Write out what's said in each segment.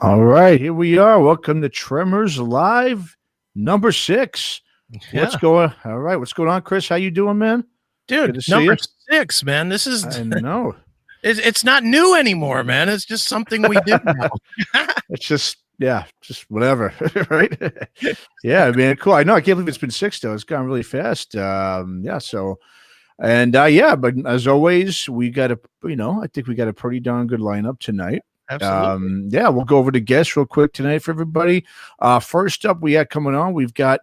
All right, here we are. Welcome to Tremors Live number 6. Yeah. All right, what's going on, Chris? How you doing, man? Good Dude, to see number you. 6, man. This is I know. it's not new anymore, man. It's just something we do now. It's just whatever, right? Yeah, man, cool. I know. I can't believe it's been 6 though. It's gone really fast. But as always, we got I think we got a pretty darn good lineup tonight. Absolutely. We'll go over the guests real quick tonight for everybody. First up, we got coming on, we've got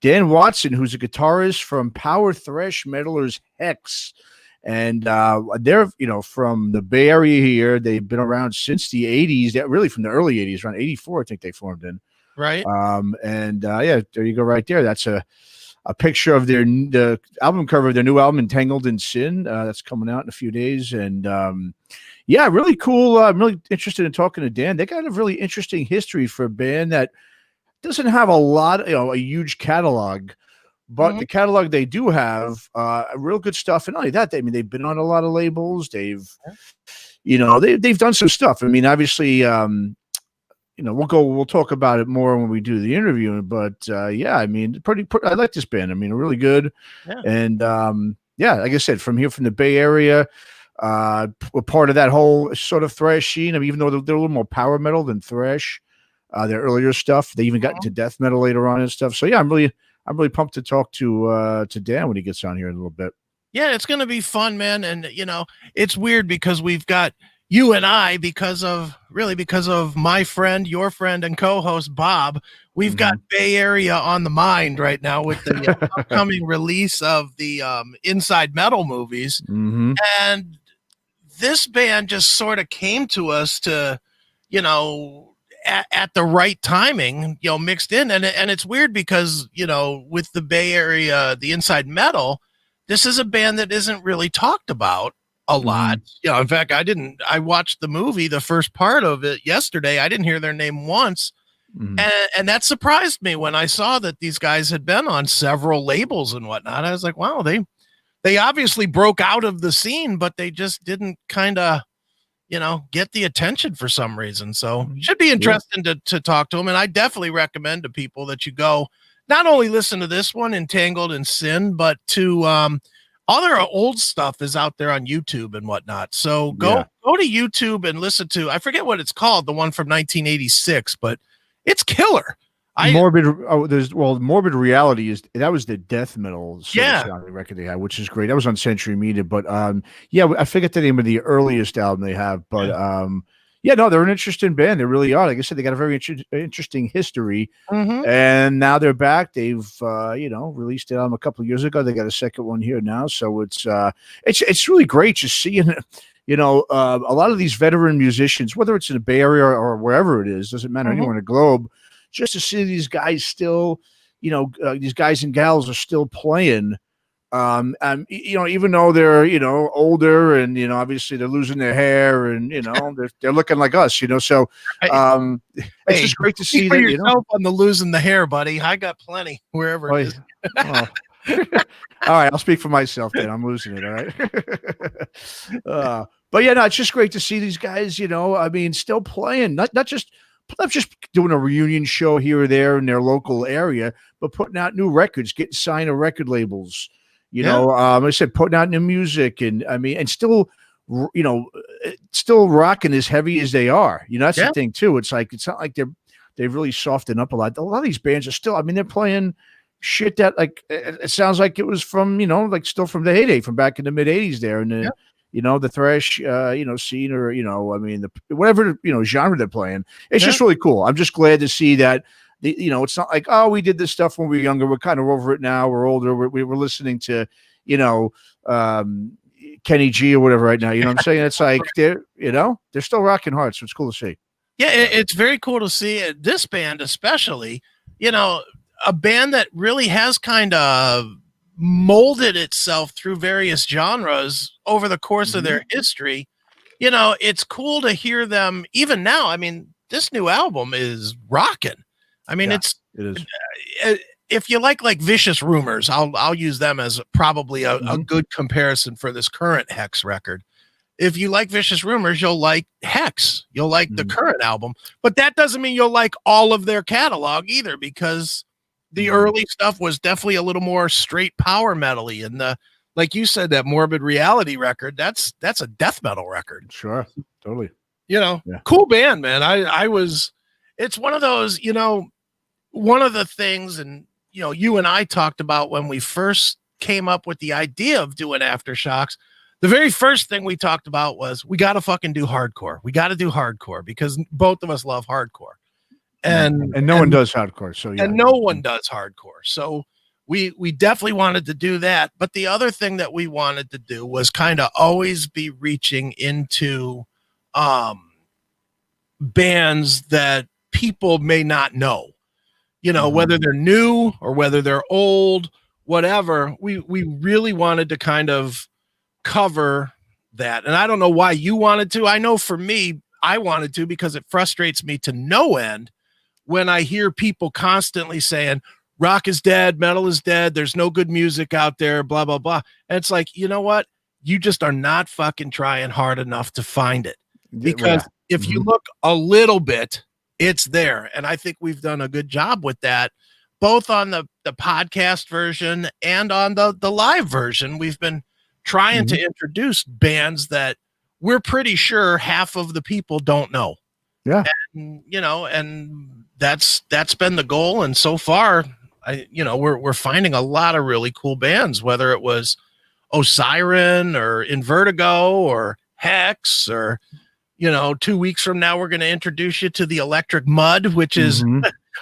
Dan Watson, who's a guitarist from power thrash metalers Hex. And they're, from the Bay Area here. They've been around since the 80s, really from the early 80s, around 84, I think they formed in. Right. There you go right there. That's a picture of the album cover of their new album, Entangled in Sin. That's coming out in a few days. And really cool. I'm really interested in talking to Dan. They got a really interesting history for a band that doesn't have a huge catalog, but the catalog they do have, real good stuff. And not only that, they've been on a lot of labels. They've done some stuff. I mean, obviously, we'll talk about it more when we do the interview. But I like this band. I mean, really good. Yeah. And like I said, from the Bay Area. We're part of that whole sort of thrash scene. I mean, even though they're a little more power metal than thrash, their earlier stuff, they even got into death metal later on and stuff. So yeah, I'm really pumped to talk to Dan when he gets on here in a little bit. Yeah, it's gonna be fun, man. And it's weird because we've got you and I, because of my friend, your friend, and co-host Bob. We've got Bay Area on the mind right now with the upcoming release of the Inside Metal movies. And this band just sort of came to us to, at the right timing, mixed in. And it's weird because, with the Bay Area, the Inside Metal, this is a band that isn't really talked about a lot. In fact, I watched the movie, the first part of it yesterday. I didn't hear their name once. And that surprised me when I saw that these guys had been on several labels and whatnot. I was like, wow, they obviously broke out of the scene, but they just didn't kind of, get the attention for some reason. So it should be interesting to talk to them. And I definitely recommend to people that you go not only listen to this one, Entangled in Sin, but to all their old stuff is out there on YouTube and whatnot. So go to YouTube and listen to, I forget what it's called, the one from 1986, but it's killer. Morbid Reality that was the death metal record they had, which is great. That was on Century Media, but I forget the name of the earliest album they have, but they're an interesting band. They really are. Like I said, they got a very interesting history, and now they're back. They've released an album a couple of years ago. They got a second one here now, so it's really great just seeing it. A lot of these veteran musicians, whether it's in the Bay Area or wherever it is, doesn't matter, anywhere in the globe, just to see these guys still, these guys and gals are still playing. Even though they're, older and, obviously they're losing their hair and, they're looking like us, so it's just great to see that, yourself on the losing the hair, buddy. I got plenty wherever it is. All right, I'll speak for myself then. I'm losing it. All right. It's just great to see these guys, still playing, not just doing a reunion show here or there in their local area, but putting out new records, getting signed to record labels, I said, putting out new music and still, still rocking as heavy as they are. That's the thing too. It's not like they've really softened up a lot. A lot of these bands are still, they're playing shit that it sounds like it was from, still from the heyday from back in the mid 80s there. And the thrash, scene or, whatever, genre they're playing. It's just really cool. I'm just glad to see that, it's not like, oh, we did this stuff when we were younger. We're kind of over it now. We're older. We're listening to, Kenny G or whatever right now. You know what I'm saying? It's like, they're still rocking hard. So it's cool to see. Yeah. It's very cool to see it. This band, especially, a band that really has kind of molded itself through various genres over the course of their history. It's cool to hear them even now. This new album is rocking. It is. If you like Vicious Rumors, I'll use them as probably a good comparison for this current Hex record. if you like Vicious Rumors, you'll like Hex. You'll like the current album. But that doesn't mean you'll like all of their catalog either, because the early stuff was definitely a little more straight power metal-y. And like you said, that Morbid Reality record, that's a death metal record. Sure, totally. Cool band, man. It's one of those, one of the things, and you and I talked about when we first came up with the idea of doing Aftershocks. The very first thing we talked about was we got to fucking do hardcore. We got to do hardcore because both of us love hardcore. And no one does hardcore. So yeah. And no one does hardcore. So we definitely wanted to do that. But the other thing that we wanted to do was kind of always be reaching into bands that people may not know, whether they're new or whether they're old, whatever. We really wanted to kind of cover that. And I don't know why you wanted to. I know for me, I wanted to, because it frustrates me to no end when I hear people constantly saying rock is dead, metal is dead, there's no good music out there, blah, blah, blah. And it's like, you know what? You just are not fucking trying hard enough to find it. Because if you look a little bit, it's there. And I think we've done a good job with that, both on the podcast version and on the live version. We've been trying to introduce bands that we're pretty sure half of the people don't know. Yeah. And, and that's been the goal. And so far, we're finding a lot of really cool bands, whether it was Osiren or Invertigo or Hex, or, 2 weeks from now, we're going to introduce you to the Electric Mud, which is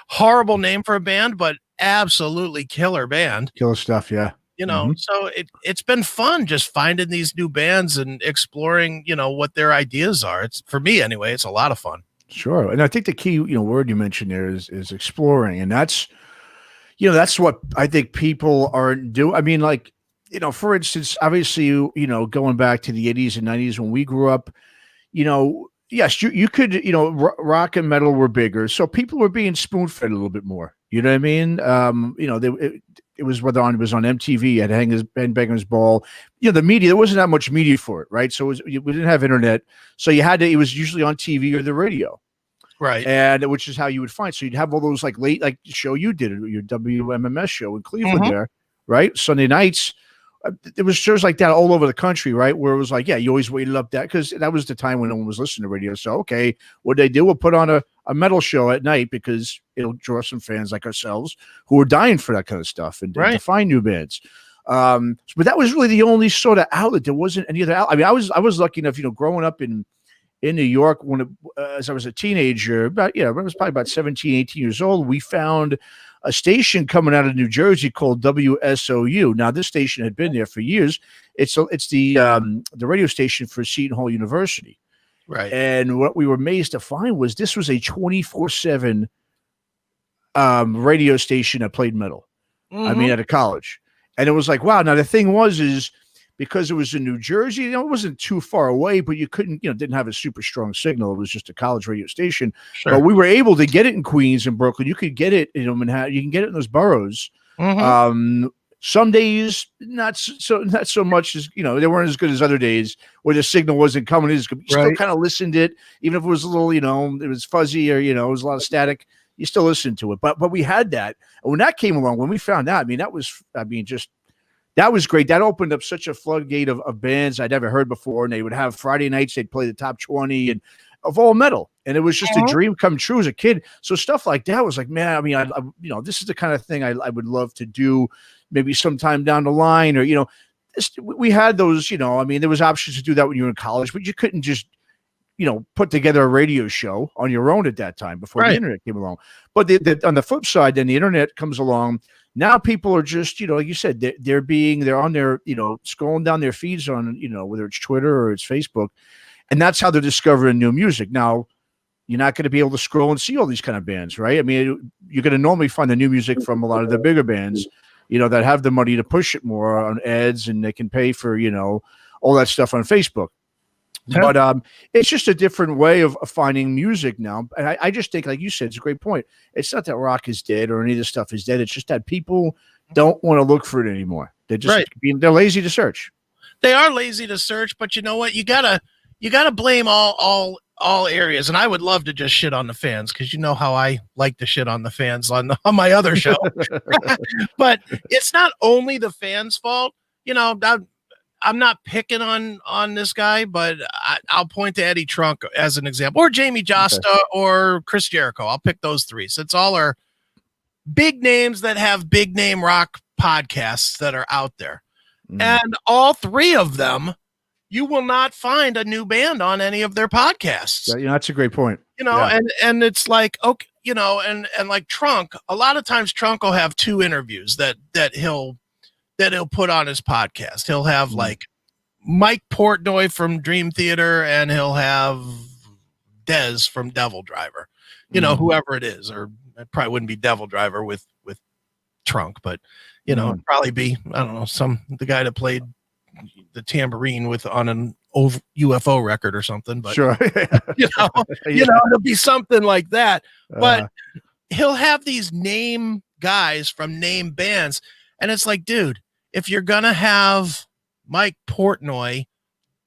horrible name for a band, but absolutely killer band. Killer stuff. Yeah. So it's been fun just finding these new bands and exploring, what their ideas are. It's, for me anyway, it's a lot of fun. Sure. And I think the key, word you mentioned there is exploring. And that's what I think people are doing. I mean, like, for instance, obviously, going back to the 80s and 90s when we grew up, yes, you could, rock and metal were bigger. So people were being spoon-fed a little bit more. You know what I mean? It was whether it was on MTV, had Headbangers Ball. The media, there wasn't that much media for it, right? So we didn't have internet. So it was usually on TV or the radio. Right. And which is how you would find. So you'd have all those like late, like the show you did, your WMMS show in Cleveland there, right? Sunday nights. There was shows like that all over the country, right? Where it was like, yeah, you always waited up that, because that was the time when no one was listening to radio. So, okay, what they do? We'll put on a metal show at night because it'll draw some fans like ourselves who are dying for that kind of stuff and to find new bands. But that was really the only sort of outlet. There wasn't any other outlet. I mean, I was lucky enough, growing up in New York as I was a teenager, I was probably about 17, 18 years old. We found a station coming out of New Jersey called WSOU. Now, this station had been there for years. It's the radio station for Seton Hall University. Right. And what we were amazed to find was this was a 24/7 radio station that played metal. I mean, at a college. And it was like, wow. Now, the thing is because it was in New Jersey, it wasn't too far away, but you couldn't, didn't have a super strong signal. It was just a college radio station. Sure. But we were able to get it in Queens and Brooklyn. You could get it in Manhattan. You can get it in those boroughs. Some days, not so much as, they weren't as good as other days where the signal wasn't coming. You still kind of listened to it, even if it was a little, it was fuzzy or, it was a lot of static. You still listened to it. But we had that. And when that came along, when we found out, that was great. That opened up such a floodgate of bands I'd never heard before. And they would have Friday nights, they'd play the top 20 and of all metal. And it was just a dream come true as a kid. So stuff like that was like, man, this is the kind of thing I would love to do maybe sometime down the line, or, we had those, there was options to do that when you were in college, but you couldn't just, put together a radio show on your own at that time before the internet came along. But on the flip side, then the internet comes along. Now people are just, like you said, they're on their, scrolling down their feeds on, whether it's Twitter or it's Facebook, and that's how they're discovering new music. Now, you're not going to be able to scroll and see all these kind of bands, right? I mean, you're going to normally find the new music from a lot of the bigger bands, that have the money to push it more on ads, and they can pay for, all that stuff on Facebook. Yeah. But it's just a different way of finding music now. And I just think, like you said, it's a great point. It's not that rock is dead or any of this stuff is dead. It's just that people don't want to look for it anymore. They're just they're lazy to search. They are lazy to search, but you know what? You gotta blame all areas. And I would love to just shit on the fans, because you know how I like to shit on the fans on my other show. But it's not only the fans' fault. You know, I'm not picking on this guy, but I'll point to Eddie Trunk as an example, or Jamie Josta, or Chris Jericho. I'll pick those three. So it's all our big names that have big name rock podcasts that are out there. And all three of them, you will not find a new band on any of their podcasts. Yeah, you know, that's a great point. You know, and it's like, okay, you know, and like Trunk, a lot of times Trunk will have 2 interviews that he'll put on his podcast. He'll have like Mike Portnoy from Dream Theater, and he'll have Dez from Devil Driver, you know, whoever it is, or it probably wouldn't be Devil Driver with Trunk, but you know, it'd probably be, I don't know, the guy that played the tambourine on an UFO record or something, but sure. you know, it'll be something like that. But he'll have these name guys from name bands, and it's like, dude, if you're gonna have Mike Portnoy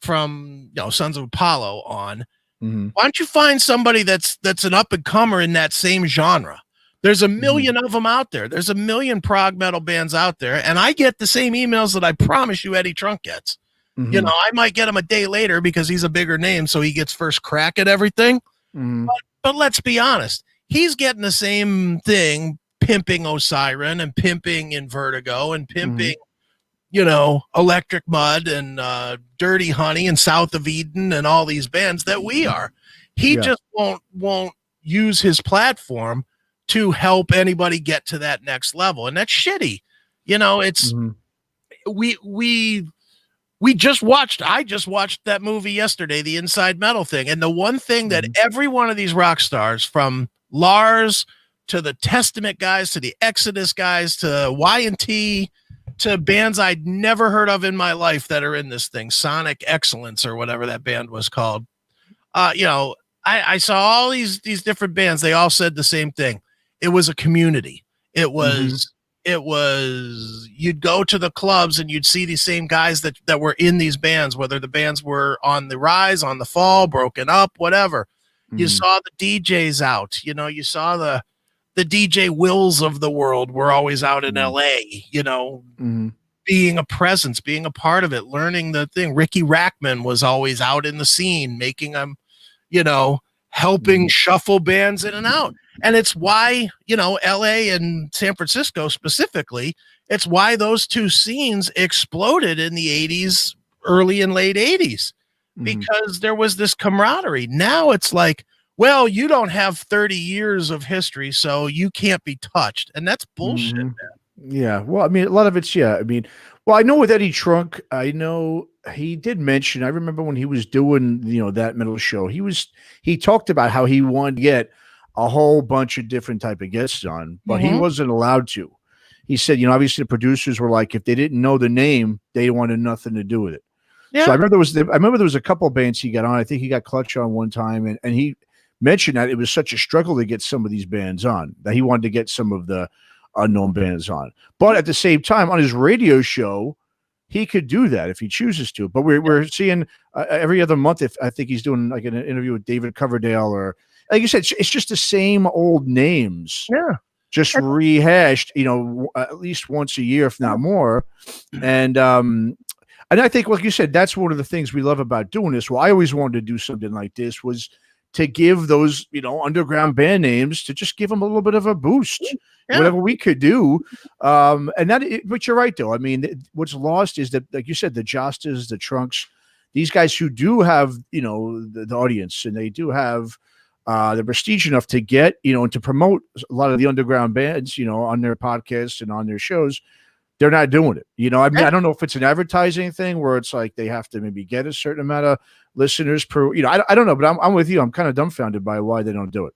from, you know, Sons of Apollo on, why don't you find somebody that's an up and comer in that same genre? There's a million of them out there. There's a million prog metal bands out there. And I get the same emails that I promise you Eddie Trunk gets. You know, I might get him a day later because he's a bigger name, so he gets first crack at everything. But let's be honest. He's getting the same thing, pimping Osiren and pimping in Vertigo and pimping, you know, Electric Mud and Dirty Honey and South of Eden and all these bands that we are. He just won't use his platform to help anybody get to that next level. And that's shitty. You know, it's I just watched that movie yesterday, the Inside Metal thing. And the one thing that every one of these rock stars, from Lars to the Testament guys, to the Exodus guys, to Y&T, to bands I'd never heard of in my life that are in this thing, Sonic Excellence or whatever that band was called. You know, I saw all these different bands. They all said the same thing. It was a community. It was, you'd go to the clubs and you'd see these same guys that were in these bands, whether the bands were on the rise, on the fall, broken up, whatever. You saw the DJs out, you know, you saw the DJ Wills of the world were always out in LA, you know, being a presence, being a part of it, learning the thing. Ricky Rackman was always out in the scene, making them, you know, helping shuffle bands in and out. And it's why, you know, LA and San Francisco specifically, it's why those two scenes exploded in the 80s, early and late 80s, because there was this camaraderie. Now it's like, well, you don't have 30 years of history, so you can't be touched. And that's bullshit, man. Yeah. Well, I mean, a lot of it's, I mean, well, I know with Eddie Trunk, I know he did mention, I remember when he was doing, you know, that metal show, he talked about how he wanted to get a whole bunch of different type of guests on, but he wasn't allowed to. He said, you know, obviously the producers were like, if they didn't know the name, they wanted nothing to do with it. Yeah. So I remember there was a couple of bands he got on. I think he got Clutch on one time, and he mentioned that it was such a struggle to get some of these bands on, that he wanted to get some of the unknown bands on. But at the same time, on his radio show, he could do that if he chooses to. But we're seeing every other month, if I think he's doing like an interview with David Coverdale, or like you said, it's just the same old names. Yeah. Just rehashed, you know, at least once a year, if not more. And I think, like you said, that's one of the things we love about doing this. Well, I always wanted to do something like this, was to give those, you know, underground band names, to just give them a little bit of a boost, whatever we could do. But you're right, though. I mean, what's lost is that, like you said, the Jostas, the Trunks, these guys who do have, you know, the audience, and they do have the prestige enough to get, you know, and to promote a lot of the underground bands, you know, on their podcasts and on their shows. They're not doing it. You know, I mean, I don't know if it's an advertising thing where it's like they have to maybe get a certain amount of listeners per, you know, I don't know, but I'm with you. I'm kind of dumbfounded by why they don't do it.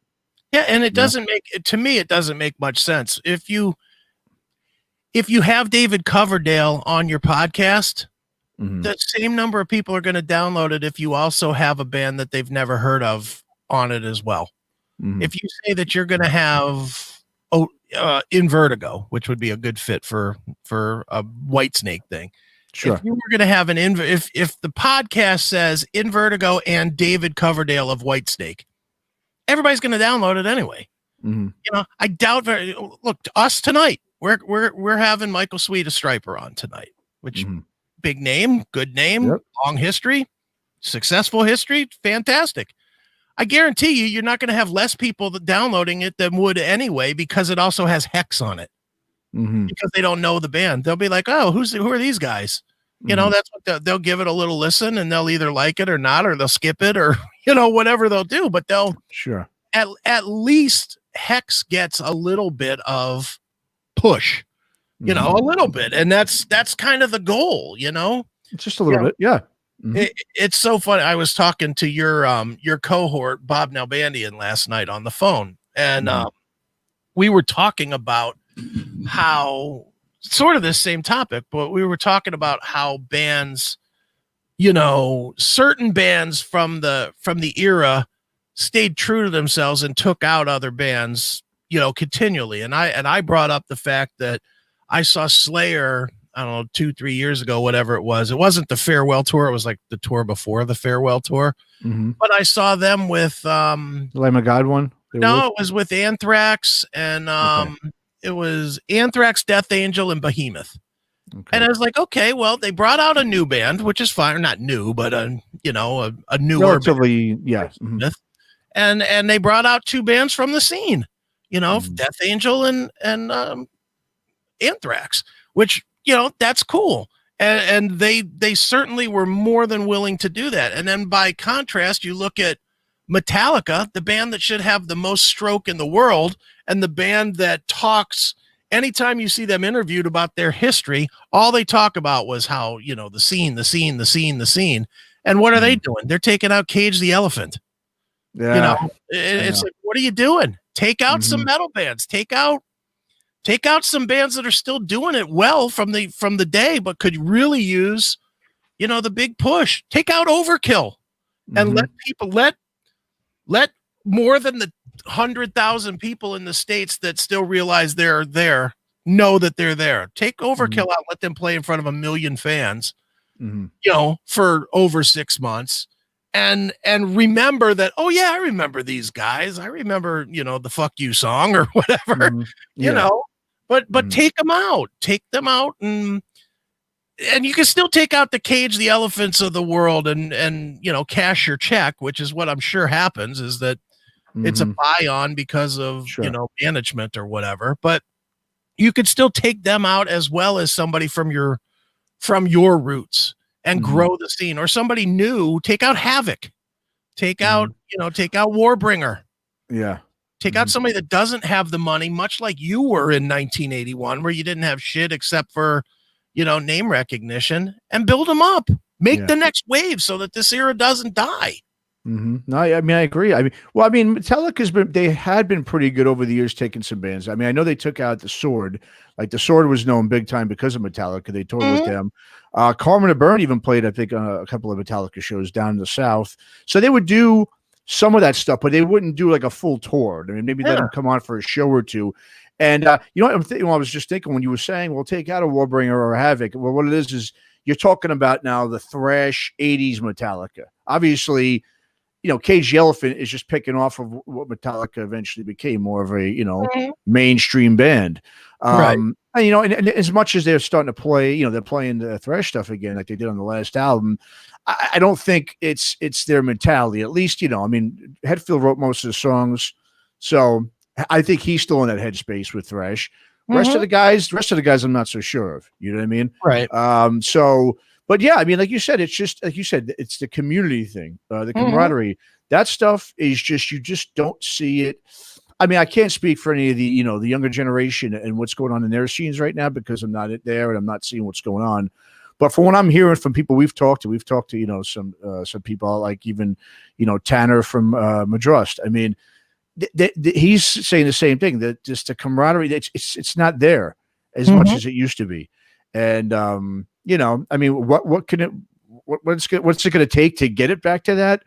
Yeah. And it doesn't to me, it doesn't make much sense. If you have David Coverdale on your podcast, the same number of people are going to download it if you also have a band that they've never heard of on it as well. If you say that you're going to have in Vertigo, which would be a good fit for a Whitesnake thing. If you were going to have if the podcast says In Vertigo and David Coverdale of Whitesnake, everybody's going to download it anyway. Mm-hmm. You know, I doubt look, to us tonight, we're having Michael Sweet of Stryper on tonight, which big name, good name, long history, successful history, fantastic. I guarantee you're not going to have less people downloading it than would anyway, because it also has Hex on it. Because they don't know the band. They'll be like, oh, who are these guys? You know, that's what they'll give it a little listen, and they'll either like it or not, or they'll skip it, or, you know, whatever they'll do, but they'll at least Hex gets a little bit of push, you know, a little bit. And that's kind of the goal, you know, just a little bit. Yeah. It's so funny. I was talking to your cohort, Bob Nalbandian, last night on the phone, and we were talking about how sort of this same topic, but we were talking about how bands, you know, certain bands from the era stayed true to themselves and took out other bands, you know, continually. And I brought up the fact that I saw Slayer, I don't know, 2-3 years ago, whatever it was. It wasn't the farewell tour. It was like the tour before the farewell tour. But I saw them with Lamb of God one. It was with Anthrax, and it was Anthrax, Death Angel, and Behemoth. And I was like, okay, well, they brought out a new band, which is fine. Not new, but you know, a newer relatively band. And they brought out 2 bands from the scene, you know, Death Angel and Anthrax, which, you know, that's cool. And they certainly were more than willing to do that. And then by contrast, you look at Metallica, the band that should have the most stroke in the world, and the band that talks, anytime you see them interviewed about their history, all they talk about was how, you know, the scene. And what are they doing? They're taking out Cage the Elephant. Yeah. You know, it's like, what are you doing? Take out some metal bands. Take out some bands that are still doing it well from the day, but could really use, you know, the big push. Take out Overkill and let people let more than the 100,000 people in the States that still realize they're there know that they're there. Take Overkill out, let them play in front of 1 million fans, you know, for over 6 months. And remember that, oh yeah, I remember these guys. I remember, you know, the Fuck You song or whatever, you know, but take them out, and you can still take out the Cage the Elephants of the world and, you know, cash your check, which is what I'm sure happens, is that it's a buy on because of, you know, management or whatever, but you could still take them out as well as somebody from your roots and grow the scene, or somebody new. Take out Havoc, take out Warbringer. Yeah. Take out somebody that doesn't have the money, much like you were in 1981, where you didn't have shit except for, you know, name recognition, and build them up. Make the next wave so that this era doesn't die. No, I mean, I agree. Metallica had been pretty good over the years, taking some bands. I mean, I know they took out the Sword. Like, the Sword was known big time because of Metallica. They toured with them. Carmen and Burn even played, I think, on a couple of Metallica shows down in the South. So they would do some of that stuff, but they wouldn't do like a full tour. I mean, maybe let them come on for a show or two. And you know what I was just thinking when you were saying, well, take out a Warbringer or a Havoc. Well, what it is you're talking about now the thrash 80s Metallica. Obviously, you know, Cage the Elephant is just picking off of what Metallica eventually became, more of a, you know, mainstream band. And, you know, and as much as they're starting to play, you know, they're playing the thrash stuff again, like they did on the last album. I don't think it's their mentality. At least, you know, I mean, Hetfield wrote most of the songs, so I think he's still in that headspace with thrash. Rest of the guys, I'm not so sure of. You know what I mean? Right. But yeah, I mean, like you said, it's just like you said, it's the community thing, the camaraderie. That stuff is just, you just don't see it. I mean, I can't speak for any of the, you know, the younger generation and what's going on in their scenes right now, because I'm not there and I'm not seeing what's going on. But from what I'm hearing from people we've talked to, you know, some people like even, you know, Tanner from Madrust. I mean, he's saying the same thing, that just the camaraderie, it's not there as much as it used to be. And, you know, I mean, what's it going to take to get it back to that?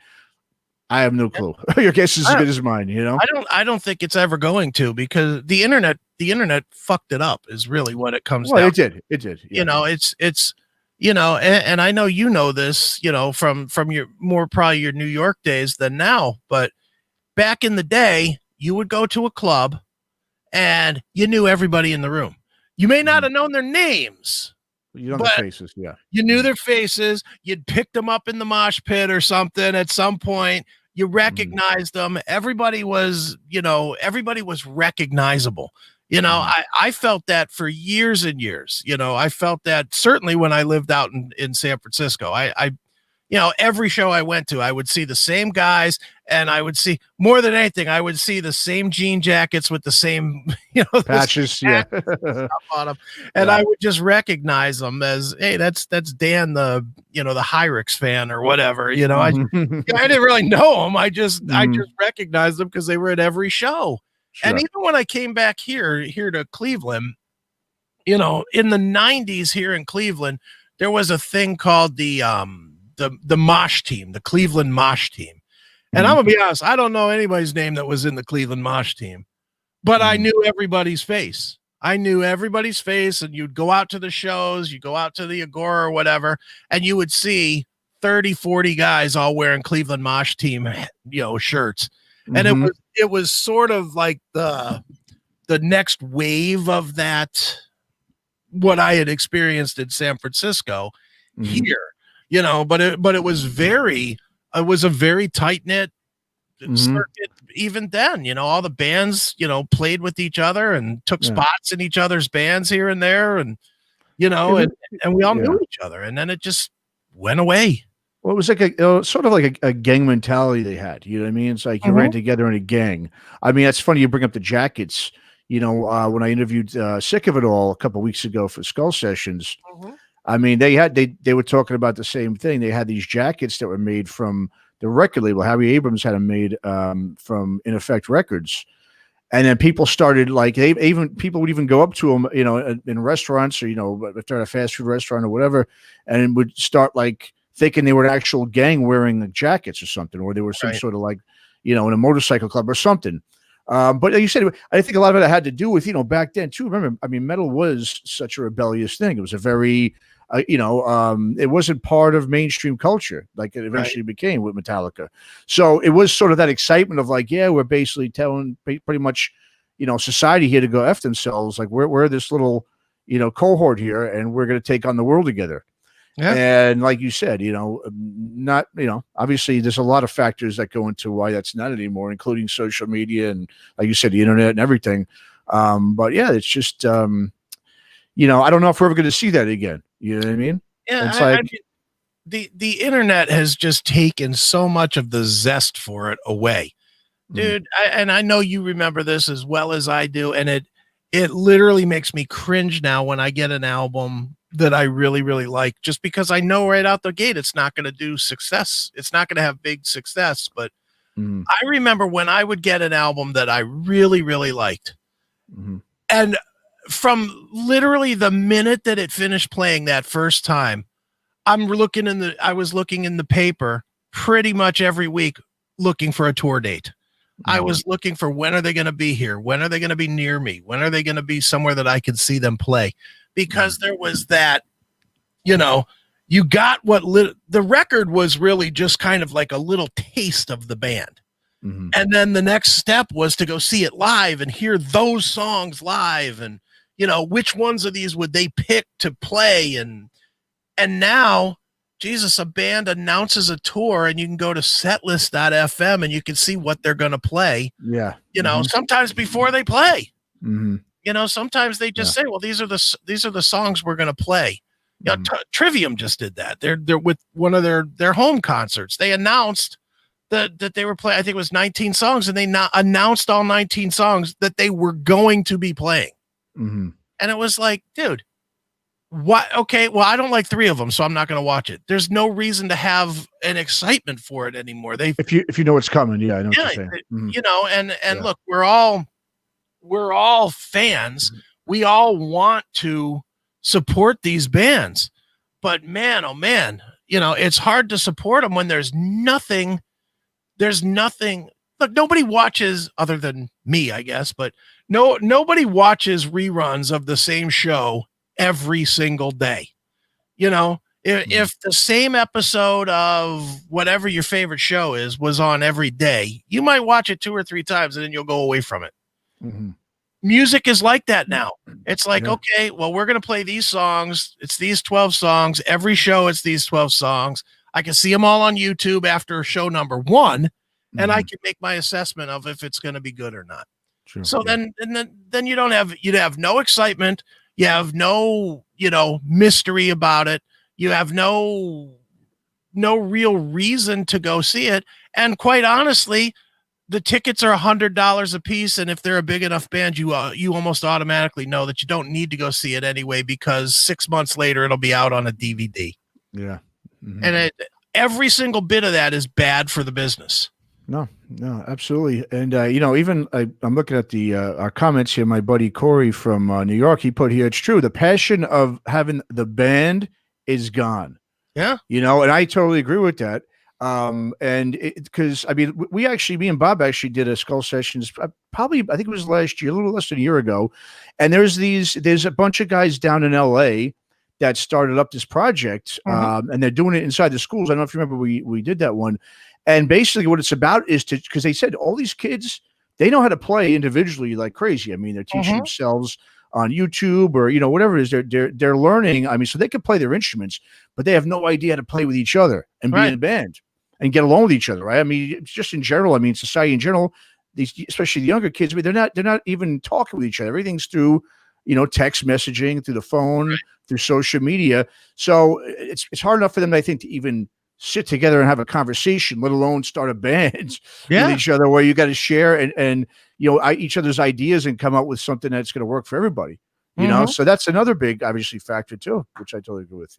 I have no clue. Your guess is as good as mine. You know, I don't think it's ever going to, because the internet fucked it up, is really what it comes down. It did. Yeah. You know, it's, and I know you know this, from your more probably your New York days than now, but back in the day, you would go to a club and you knew everybody in the room. You may not have known their names, You know the faces, yeah. You knew their faces. You'd picked them up in the mosh pit or something at some point. You recognized them. Everybody was recognizable. I felt that for years and years. I felt that certainly when I lived out in San Francisco. I every show I went to, I would see the same guys, and I would see, more than anything, I would see the same jean jackets with the same, patches, yeah, on them, and I would just recognize them as, hey, that's Dan, the Hyrix fan or whatever. I didn't really know them. I just recognized them because they were at every show. Sure. And even when I came back here to Cleveland, in the 90s here in Cleveland, there was a thing called the Mosh team, the Cleveland Mosh team. And I'm gonna be honest, I don't know anybody's name that was in the Cleveland Mosh team, but I knew everybody's face. And you'd go out to the shows, you go out to the Agora or whatever, and you would see 30, 40 guys all wearing Cleveland Mosh team, shirts. And it was sort of like the next wave of that, what I had experienced in San Francisco here. But it was a very tight knit circuit even then. All the bands, played with each other and took spots in each other's bands here and there, and and we all knew each other, and then it just went away. Well, it was like sort of like a gang mentality they had. You know what I mean? It's like you ran together in a gang. I mean, that's funny you bring up the jackets. When I interviewed Sick of It All a couple of weeks ago for Skull Sessions. I mean, they were talking about the same thing. They had these jackets that were made from the record label. Harry Abrams had them made from In Effect Records, and then people started people would even go up to them, in restaurants or if they're at a fast food restaurant or whatever, and would start thinking they were an actual gang wearing the jackets or something, or they were some sort of in a motorcycle club or something. But like you said, I think a lot of it had to do with, back then too. Remember, I mean, metal was such a rebellious thing. It was a very, it wasn't part of mainstream culture like it eventually became with Metallica. So it was sort of that excitement of we're basically telling pretty much, society here to go F themselves. We're this little, cohort here, and we're going to take on the world together. Yeah. And like you said, obviously there's a lot of factors that go into why that's not anymore, including social media and, like you said, the internet and everything. But yeah, it's just, I don't know if we're ever going to see that again. You know what I mean? Yeah. The internet has just taken so much of the zest for it away, dude. And I know you remember this as well as I do. And it literally makes me cringe now when I get an album that I really, really like, just because I know right out the gate it's not going to do success. It's not going to have big success. But I remember when I would get an album that I really, really liked. And from literally the minute that it finished playing that first time, I was looking in the paper pretty much every week looking for a tour date. I was looking for, when are they going to be here? When are they going to be near me? When are they going to be somewhere that I could see them play? Because there was that, you got the record was really just kind of like a little taste of the band. And then the next step was to go see it live and hear those songs live. And, which ones of these would they pick to play? And now, Jesus, a band announces a tour and you can go to setlist.fm and you can see what they're going to play. Yeah. Sometimes before they play. Sometimes they just say, well, these are the songs we're going to play. Trivium just did that. They're with one of their home concerts. They announced that they were playing, I think it was 19 songs, and they announced all 19 songs that they were going to be playing. And it was like, dude, what? Okay, well, I don't like 3 of them, so I'm not going to watch it. There's no reason to have an excitement for it anymore. If you know what's coming, I know what you're saying. And look, we're all fans. We all want to support these bands, but man, oh man, it's hard to support them when there's nothing. Look, nobody watches, other than me, I guess, but nobody watches reruns of the same show every single day. If the same episode of whatever your favorite show is was on every day, you might watch it 2 or 3 times and then you'll go away from it. Music is like that now. It's like, okay, well, we're going to play these songs. It's these 12 songs. Every show, it's these 12 songs. I can see them all on YouTube after show number 1, and I can make my assessment of if it's going to be good or not. True. So then you'd have no excitement. You have no, mystery about it. You have no real reason to go see it. And quite honestly, the tickets are $100 a piece. And if they're a big enough band, you almost automatically know that you don't need to go see it anyway, because 6 months later, it'll be out on a DVD. Yeah. And every single bit of that is bad for the business. No, absolutely. And, even I'm looking at our comments here. My buddy Corey from New York, he put here, it's true. The passion of having the band is gone. Yeah. And I totally agree with that. And because me and Bob actually did a Skull Sessions probably, I think it was last year, a little less than a year ago. And there's a bunch of guys down in LA that started up this project, and they're doing it inside the schools. I don't know if you remember, we did that one. And basically what it's about is because they said all these kids, they know how to play individually like crazy. I mean, they're teaching themselves on YouTube or, whatever it is, they're learning. I mean, so they can play their instruments, but they have no idea how to play with each other and be in a band and get along with each other. Right. I mean, it's just in general, society in general, especially the younger kids, they're not even talking with each other. Everything's through, text messaging, through the phone, through social media. So it's hard enough for them, I think, to even sit together and have a conversation, let alone start a band with each other, where you got to share and each other's ideas and come up with something that's going to work for everybody. So that's another big, obviously, factor too, which I totally agree with.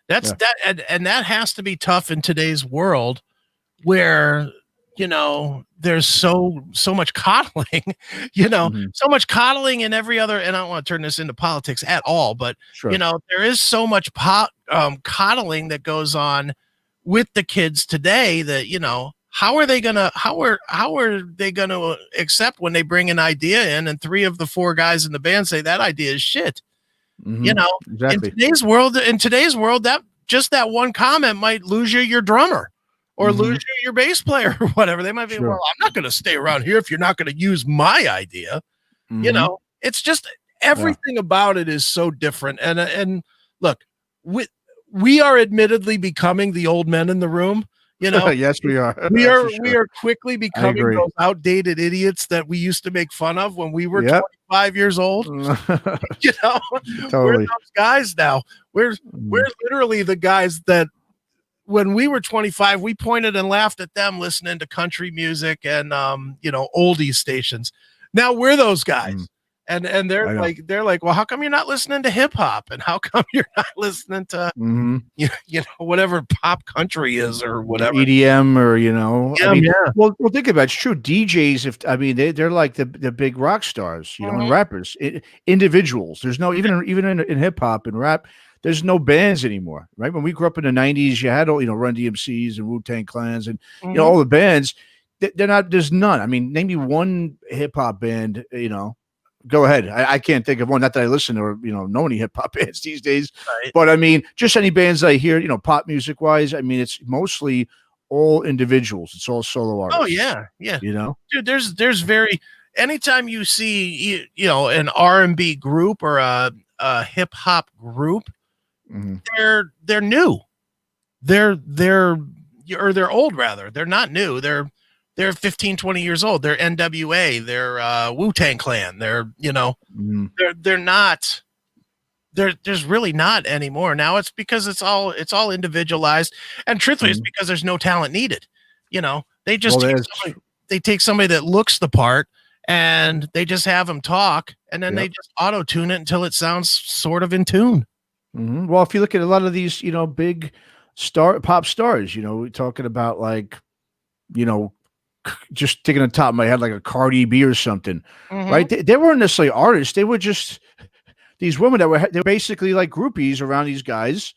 That, and that has to be tough in today's world, where there's so much coddling, so much coddling in every other. And I don't want to turn this into politics at all, but there is so much coddling that goes on with the kids today that, how are they gonna accept when they bring an idea in and 3 of the 4 guys in the band say that idea is shit? Exactly. In today's world, that just that one comment might lose you your drummer or lose you your bass player or whatever. They might be, well, I'm not going to stay around here if you're not going to use my idea. It's just everything about it is so different. And look, we are admittedly becoming the old men in the room. Yes, we are. We are quickly becoming those outdated idiots that we used to make fun of when we were 25 years old. Totally. We're those guys now. We're literally the guys that when we were 25, we pointed and laughed at them listening to country music and oldies stations. Now we're those guys. And they're like, well, how come you're not listening to hip hop? And how come you're not listening to, whatever pop country is or whatever EDM or, Well, think about it. It's true. DJs, they're like the big rock stars, and rappers, individuals. There's no, even in hip hop and rap, there's no bands anymore, right? When we grew up in the 90s, you had, Run DMCs and Wu-Tang Clans and, all the bands. There's none. Name me one hip hop band, Go ahead. I can't think of one. Not that I listen or know any hip hop bands these days, but just any bands I hear, pop music wise. It's mostly all individuals. It's all solo artists. Oh yeah. Dude, there's anytime you see an R&B group or a hip hop group, they're new. They're old rather. They're not new. They're 15, 20 years old. They're NWA. They're Wu-Tang Clan. They're not. There's really not anymore. Now it's because it's all individualized, and truthfully, it's because there's no talent needed. They just take somebody that looks the part, and they just have them talk, and then they just auto tune it until it sounds sort of in tune. Well, if you look at a lot of these, big pop stars, we're talking about like, just taking the top of my head, like a Cardi B or something, right? They weren't necessarily artists. They were just these women they're basically like groupies around these guys.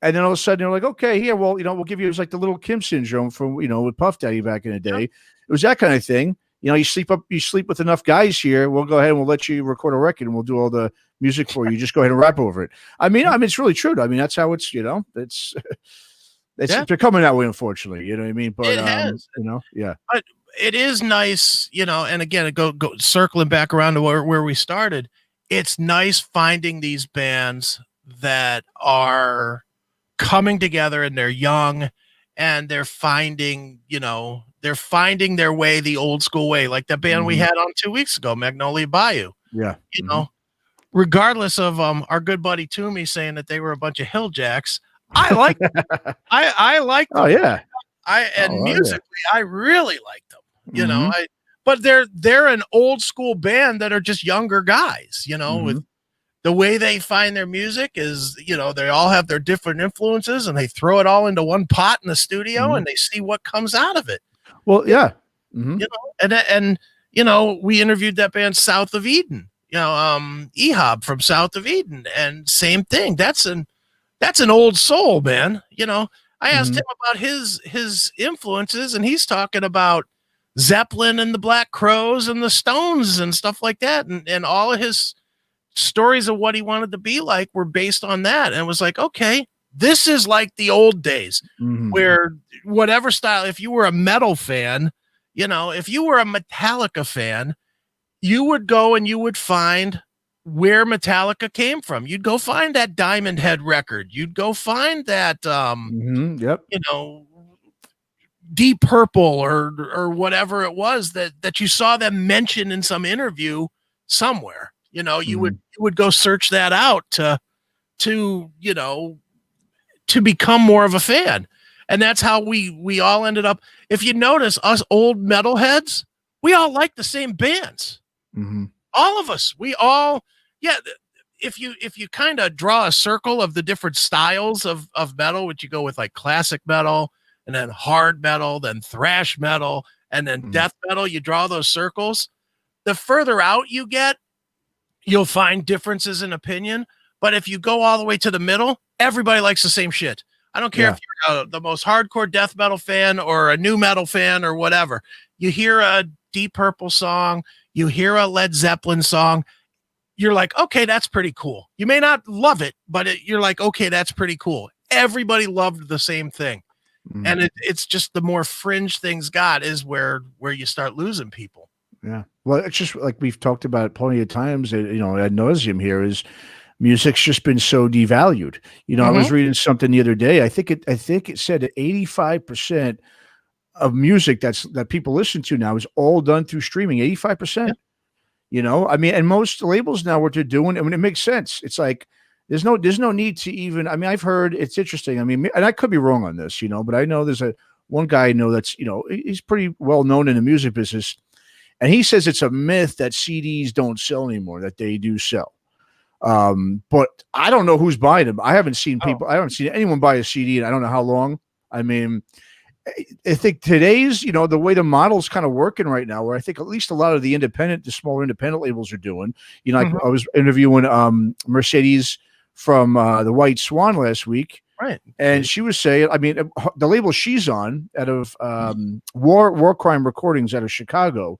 And then all of a sudden they're like, okay, here, well, we'll give you, it was like the little Kim syndrome from, with Puff Daddy back in the day. It was that kind of thing. You sleep with enough guys here. We'll go ahead and we'll let you record a record and we'll do all the music for you. Just go ahead and rap over it. I mean, it's really true. I mean, that's how it's, it's becoming that way, unfortunately. You know what I mean? But it has. Yeah. But it is nice, and again, go circling back around to where we started. It's nice finding these bands that are coming together and they're young and they're finding their way, the old school way, like that band we had on 2 weeks ago, Magnolia Bayou. Yeah. Regardless of our good buddy Toomey saying that they were a bunch of hill jacks, I like I like them. Oh yeah. Musically, I really like them. But they're an old school band that are just younger guys, with the way they find their music is, they all have their different influences and they throw it all into one pot in the studio and they see what comes out of it. Well, yeah. And we interviewed that band South of Eden, Ehab from South of Eden, and same thing. That's an old soul, man. I asked him about his influences, and he's talking about Zeppelin and the Black Crowes and the Stones and stuff like that. And all of his stories of what he wanted to be like were based on that. And it was like, okay, this is like the old days where whatever style, if you were a metal fan, if you were a Metallica fan, you would go and you would find where Metallica came from. You'd go find that Diamond Head record. You'd go find that, Deep Purple or whatever it was that you saw them mention in some interview somewhere. You would go search that out to become more of a fan. And that's how we all ended up. If you notice, us old metalheads, we all like the same bands. All of us, we all, if you kind of draw a circle of the different styles of metal, which you go with like classic metal and then hard metal, then thrash metal, and then death metal, you draw those circles. The further out you get, you'll find differences in opinion. But if you go all the way to the middle, everybody likes the same shit. I don't care if you're the most hardcore death metal fan or a new metal fan or whatever. You hear a Deep Purple song, you hear a Led Zeppelin song, you're like, okay, that's pretty cool. You may not love it, but you're like, okay, that's pretty cool. Everybody loved the same thing. And it's just the more fringe things got is where you start losing people. Yeah. Well, it's just like we've talked about plenty of times, ad nauseum here, is music's just been so devalued. I was reading something the other day. I think it said that 85% of music that people listen to now is all done through streaming. 85%. And most labels now, what they're doing, it makes sense. It's like there's no need to even. I've heard, it's interesting. And I could be wrong on this, but I know there's one guy I know that's he's pretty well known in the music business. And he says it's a myth that CDs don't sell anymore, that they do sell. But I don't know who's buying them. I haven't seen I haven't seen anyone buy a CD in I don't know how long. I think today's, the way the model's kind of working right now, where I think at least a lot of the smaller independent labels are doing, I was interviewing Mercedes from the White Swan last week. Right. And she was saying, the label she's on out of War Crime Recordings out of Chicago.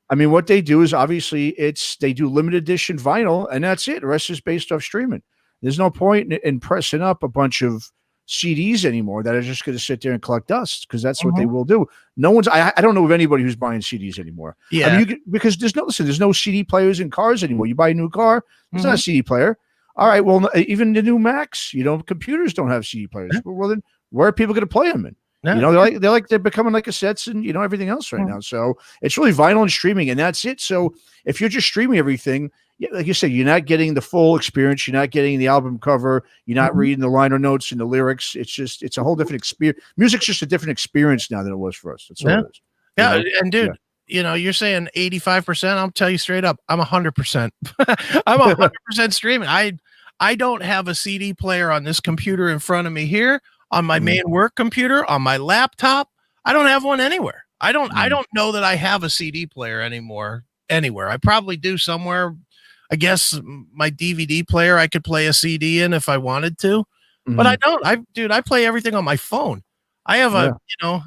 What they do is obviously they do limited edition vinyl and that's it. The rest is based off streaming. There's no point in pressing up a bunch of CDs anymore that are just going to sit there and collect dust, because that's what they will do. No one's, I don't know of anybody who's buying CDs anymore. Yeah. Because there's no CD players in cars anymore. You buy a new car, there's not a CD player. All right, well, even the new Macs, computers don't have CD players. Well, then where are people going to play them in? They're becoming like cassettes and everything else right now. So it's really vinyl and streaming, and that's it. So if you're just streaming everything, like you said, you're not getting the full experience. You're not getting the album cover. You're not reading the liner notes and the lyrics. It's a whole different experience. Music's just a different experience now than it was for us. That's what it is. Yeah, and dude. You're saying 85%. I'll tell you straight up, I'm 100%. I'm 100% streaming. I don't have a CD player on this computer in front of me here, on my main work computer, on my laptop. I don't have one anywhere. I don't know that I have a CD player anymore anywhere. I probably do somewhere. I guess my DVD player I could play a CD in if I wanted to, but I don't. I play everything on my phone. I have I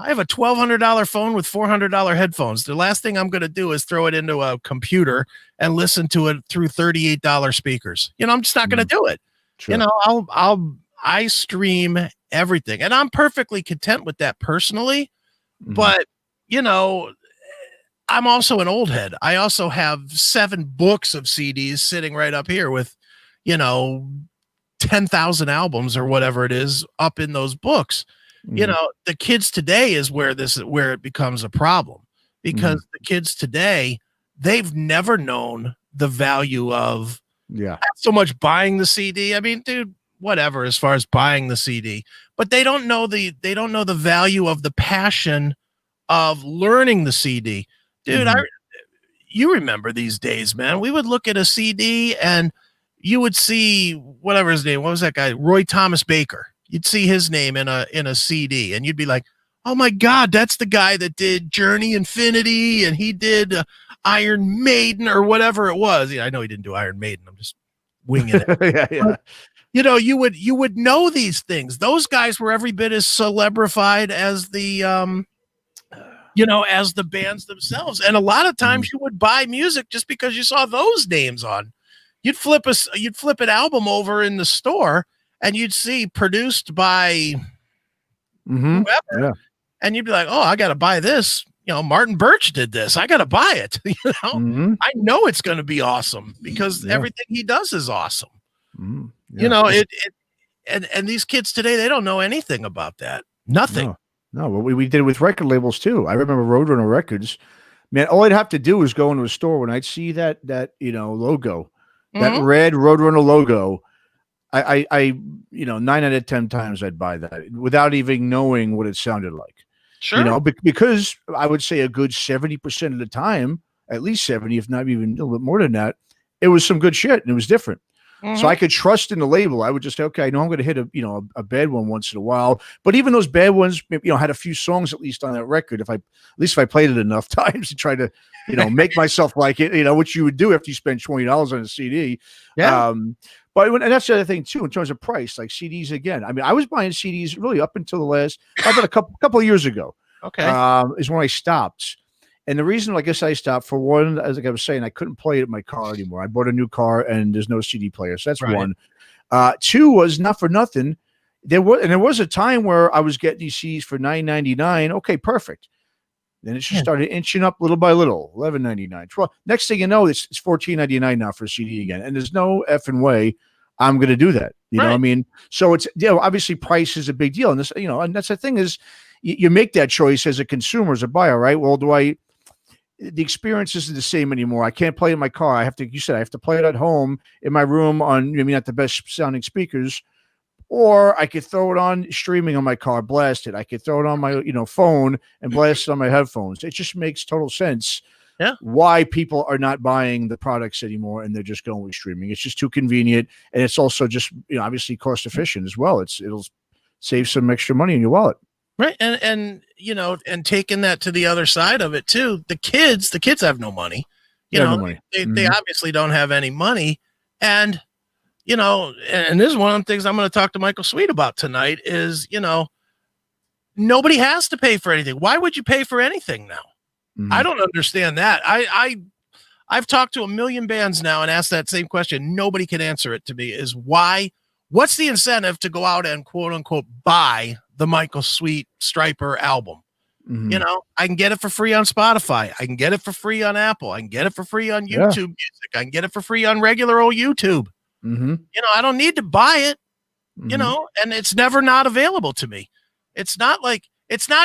have a $1,200 phone with $400 headphones. The last thing I'm going to do is throw it into a computer and listen to it through $38 speakers. I'm just not going to do it. Sure. I stream everything, and I'm perfectly content with that personally. Mhm. But, I'm also an old head. I also have 7 books of CDs sitting right up here with, 10,000 albums or whatever it is up in those books. Mhm. The kids today is where it becomes a problem, because the kids today, they've never known the value of not so much buying the CD. I mean, dude, whatever, as far as buying the CD, but they don't know the value of the passion of learning the CD. Dude, you remember these days, man. We would look at a CD and you would see whatever his name, what was that guy? Roy Thomas Baker. You'd see his name in a CD and you'd be like, oh my God, that's the guy that did Journey Infinity and he did Iron Maiden or whatever it was. Yeah, I know he didn't do Iron Maiden. I'm just winging it. Yeah. But, you would know these things. Those guys were every bit as celebrified as the as the bands themselves. And a lot of times you would buy music just because you saw those names on. You'd flip an album over in the store and you'd see produced by whoever, and you'd be like, oh, I got to buy this. Martin Birch did this. I got to buy it. I know it's going to be awesome because everything he does is awesome. And these kids today, they don't know anything about that. Nothing. No, what we did with record labels too. I remember Roadrunner Records. Man, all I'd have to do was go into a store when I'd see that logo, that red Roadrunner logo. I 9 out of 10 times I'd buy that without even knowing what it sounded like. Sure. Because I would say a good 70% of the time, at least 70, if not even a little bit more than that, it was some good shit and it was different. So I could trust in the label. I would just say, okay, I know I'm going to hit a bad one once in a while. But even those bad ones, had a few songs at least on that record. If I played it enough times to try to, make myself like it, which you would do after you spend $20 on a CD. Yeah. And that's the other thing too, in terms of price, like CDs again. I mean, I was buying CDs really up until the last, about a couple of years ago. Okay. Is when I stopped. And the reason I guess I stopped, for one, as I was saying, I couldn't play it in my car anymore. I bought a new car and there's no CD player. So that's one. 2 was, not for nothing. There was a time where I was getting these CDs for $9.99. Okay, perfect. Then it just started inching up little by little, $11.99, $12. Next thing you know, it's $14.99 now for a CD again. And there's no effing way I'm going to do that. You know what I mean? So it's, obviously price is a big deal. And this, and that's the thing is you make that choice as a consumer, as a buyer, right? Well, the experience isn't the same anymore. I can't play it in my car. I have to play it at home in my room on, not the best sounding speakers, or I could throw it on streaming on my car, blast it. I could throw it on my, phone and blast it on my headphones. It just makes total sense. Yeah. Why people are not buying the products anymore and they're just going with streaming. It's just too convenient. And it's also just, obviously cost efficient as well. It'll save some extra money in your wallet. Right. And taking that to the other side of it too, the kids have no money, they obviously don't have any money. And, and this is one of the things I'm going to talk to Michael Sweet about tonight is, nobody has to pay for anything. Why would you pay for anything now? I don't understand that. I've talked to a million bands now and asked that same question. Nobody can answer it to me, is why, what's the incentive to go out and quote unquote buy the Michael Sweet Stryper album? I can get it for free on Spotify. I can get it for free on Apple. I can get it for free on YouTube Music. I can get it for free on regular old YouTube. I don't need to buy it, and it's never not available to me. It's not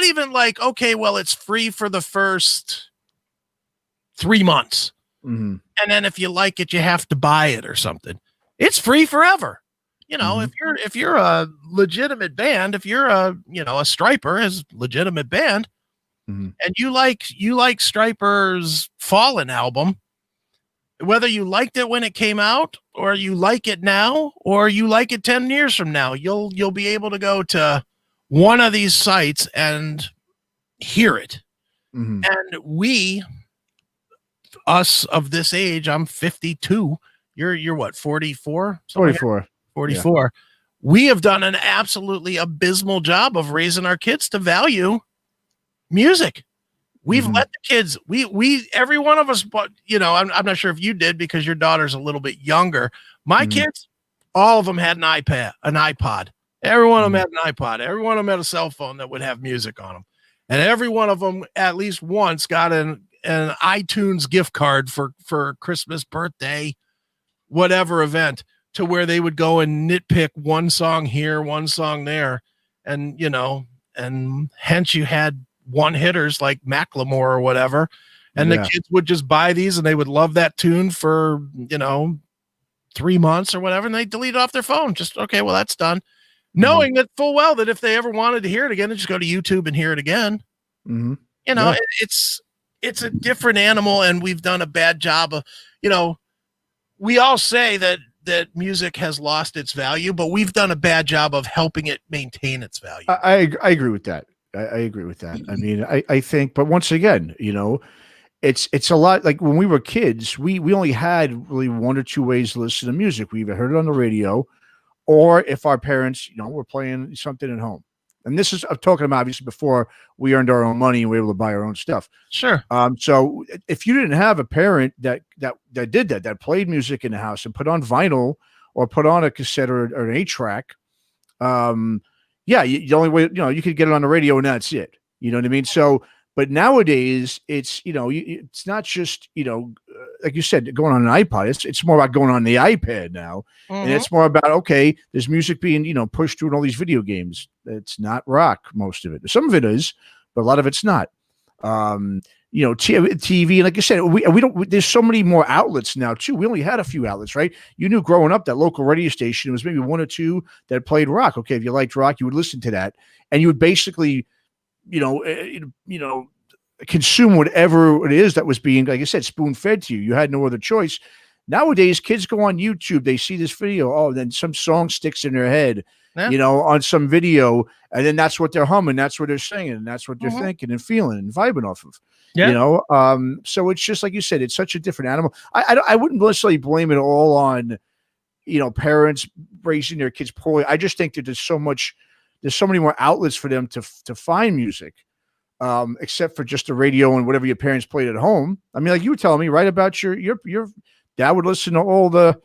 even like, okay, well, it's free for the first 3 months. And then if you like it, you have to buy it or something. It's free forever. If you're a legitimate band, if you're a Stryper is legitimate band, and you like Stryper's Fallen album, whether you liked it when it came out or you like it now or you like it 10 years from now, you'll be able to go to one of these sites and hear it. And us of this age, I'm 52. You're what, 44? 44. 44. we have done an absolutely abysmal job of raising our kids to value music. We've let the kids, we, every one of us, but you know, I'm not sure if you did because your daughter's a little bit younger. My kids, all of them had an iPod. Every one of them had an iPod. Every one of them had a cell phone that would have music on them. And every one of them at least once got an iTunes gift card for Christmas, birthday, whatever event, to where they would go and nitpick one song here, one song there. And, you know, and hence you had one hitters like Macklemore or whatever. And the kids would just buy these and they would love that tune for, you know, 3 months or whatever. And they delete it off their phone. Just, okay, well, that's done. Knowing that full well that if they ever wanted to hear it again, they just go to YouTube and hear it again. You know, it's a different animal. And we've done a bad job of, you know, we all say that music has lost its value, but we've done a bad job of helping it maintain its value. I agree with that. I agree with that. I mean, I think, but once again, you know, it's a lot like when we were kids, we only had really one or two ways to listen to music. We either heard it on the radio, or if our parents, you know, were playing something at home. And this is, I'm talking about obviously before we earned our own money and we were able to buy our own stuff. Sure. So if you didn't have a parent that did that played music in the house and put on vinyl or put on a cassette or an 8-track, the only way, you know, you could get it on the radio and that's it. You know what I mean? So, but nowadays it's, you know, it's not just, you know, like you said, going on an iPod. It's more about going on the iPad now. And it's more about, okay, there's music being, you know, pushed through in all these video games. It's not rock, most of it. Some of it is, but a lot of it's not. You know, TV, and like I said, we don't. There's so many more outlets now too. We only had a few outlets, right? You knew growing up that local radio station, it was maybe one or two that played rock. Okay, if you liked rock, you would listen to that, and you would basically, you know, consume whatever it is that was being, like I said, spoon fed to you. You had no other choice. Nowadays, kids go on YouTube, they see this video, oh, then some song sticks in their head, you know, on some video, and then that's what they're humming, that's what they're singing, and that's what they're thinking and feeling and vibing off of. You know, so it's just like you said, it's such a different animal. I wouldn't necessarily blame it all on, you know, parents raising their kids poorly. I just think that there's so many more outlets for them to find music, except for just the radio and whatever your parents played at home. I mean, like you were telling me, right, about your dad would listen to all the,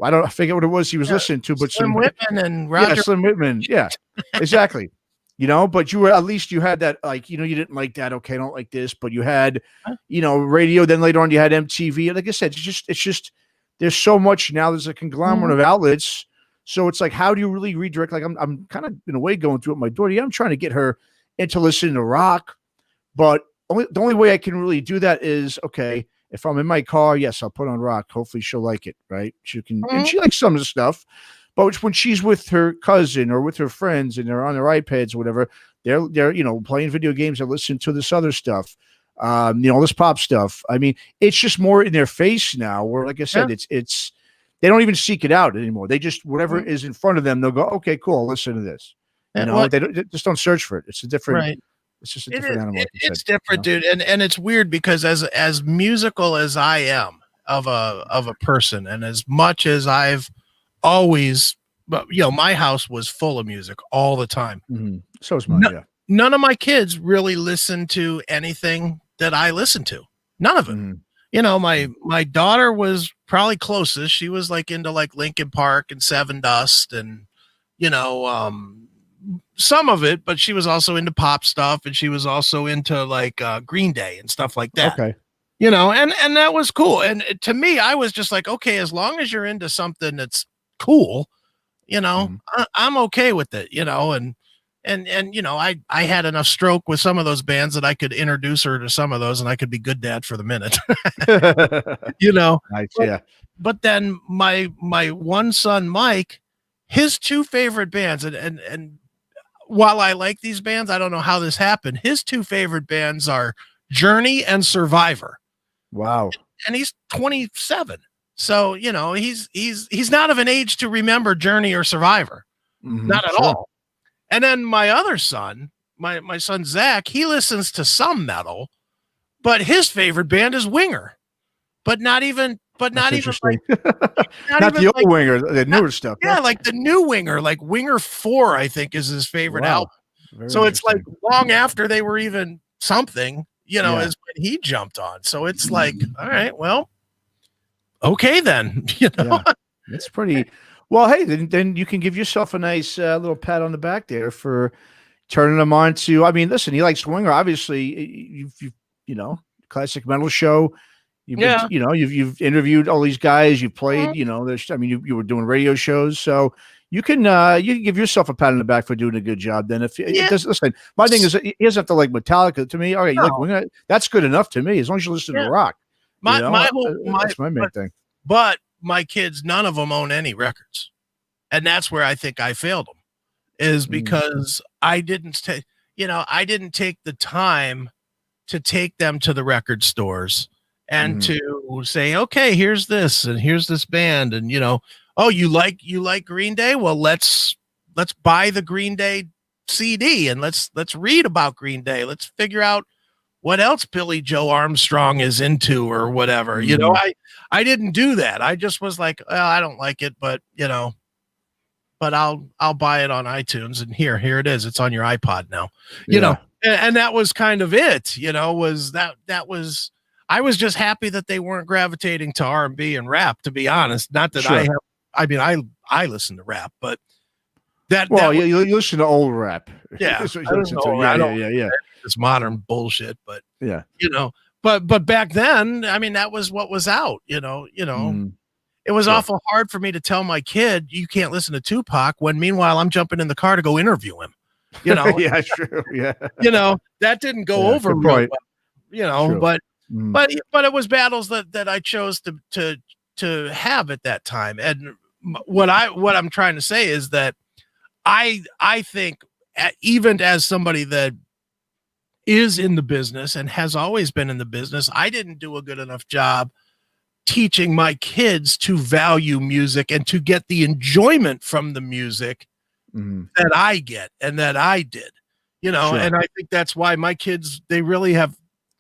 I forget what it was he was listening to, but Slim Whitman and Roger. Yeah, Slim Whitman. Yeah, exactly. You know, but at least you had that, like, you know, you didn't like that. Okay, I don't like this, but you had, you know, radio. Then later on you had MTV. Like I said, it's just, there's so much now. There's a conglomerate of outlets. So it's like, how do you really redirect? Like I'm kind of in a way going through it with my daughter. Yeah, I'm trying to get her into listening to rock, but the only way I can really do that is, okay, if I'm in my car, yes, I'll put on rock. Hopefully she'll like it, right? She can, and she likes some of the stuff, but when she's with her cousin or with her friends and they're on their iPads or whatever, they're you know, playing video games and listening to this other stuff, you know, this pop stuff. I mean, it's just more in their face now. Where, like I said, it's they don't even seek it out anymore. They just, whatever is in front of them, they'll go, okay, cool, I'll listen to this. You know, they just don't search for it. It's a different. Right. It's just a different animal. Like it's different, you know? Dude, and it's weird because as musical as I am of a person, and as much as I've always, you know, my house was full of music all the time. So is mine. None of my kids really listen to anything that I listen to. None of it. You know, my daughter was probably closest. She was like into like Linkin Park and Seven Dust and, you know, some of it, but she was also into pop stuff, and she was also into like Green Day and stuff like that. Okay. You know, and that was cool. And to me, I was just like, okay, as long as you're into something that's cool, you know, I'm okay with it, you know, and you know, I had enough stroke with some of those bands that I could introduce her to some of those, and I could be good dad for the minute. You know. Nice, but then my one son Mike, his two favorite bands, and while I like these bands, I don't know how this happened. His two favorite bands are Journey and Survivor. Wow. And he's 27. So, you know, he's not of an age to remember Journey or Survivor. Not at all. And then my other son, my son Zach, he listens to some metal, but his favorite band is Winger. not even like, not the old Winger, the newer stuff. Yeah, like the new Winger, like Winger 4, I think is his favorite album. So it's like long after they were even something, is when he jumped on. So it's like, all right, well, okay then, It's pretty well. Hey, then you can give yourself a nice little pat on the back there for turning them on to. I mean, listen, he likes Winger. Obviously, you've classic metal show. You've interviewed all these guys. You've played. There's. I mean, you were doing radio shows, so you can give yourself a pat on the back for doing a good job. Then if it does, listen, my thing is he doesn't have to like Metallica to me. All right, you like Winger, that's good enough to me as long as you listen to rock. That's my main thing. But my kids, none of them own any records, and that's where I think I failed them, is because I didn't take the time to take them to the record stores and to say, okay, here's this and here's this band, and oh, you like Green Day? Well, let's buy the Green Day CD and let's read about Green Day. Let's figure out what else Billy Joe Armstrong is into or whatever. I didn't do that. I just was like, well, I don't like it, but but I'll buy it on iTunes, and here it is. It's on your iPod now, and that was kind of it, I was just happy that they weren't gravitating to R&B and rap, to be honest. Not that I listen to rap, but you listen to old rap. Yeah. It's modern bullshit, but but back then, I mean, that was what was out, It was awful hard for me to tell my kid, you can't listen to Tupac, when meanwhile I'm jumping in the car to go interview him. Yeah, true. Yeah. That didn't go over real well, but it was battles that I chose to have at that time. And what I'm trying to say is that I think, even as somebody that is in the business and has always been in the business, I didn't do a good enough job teaching my kids to value music and to get the enjoyment from the music that I get and that I did, and I think that's why my kids, they really have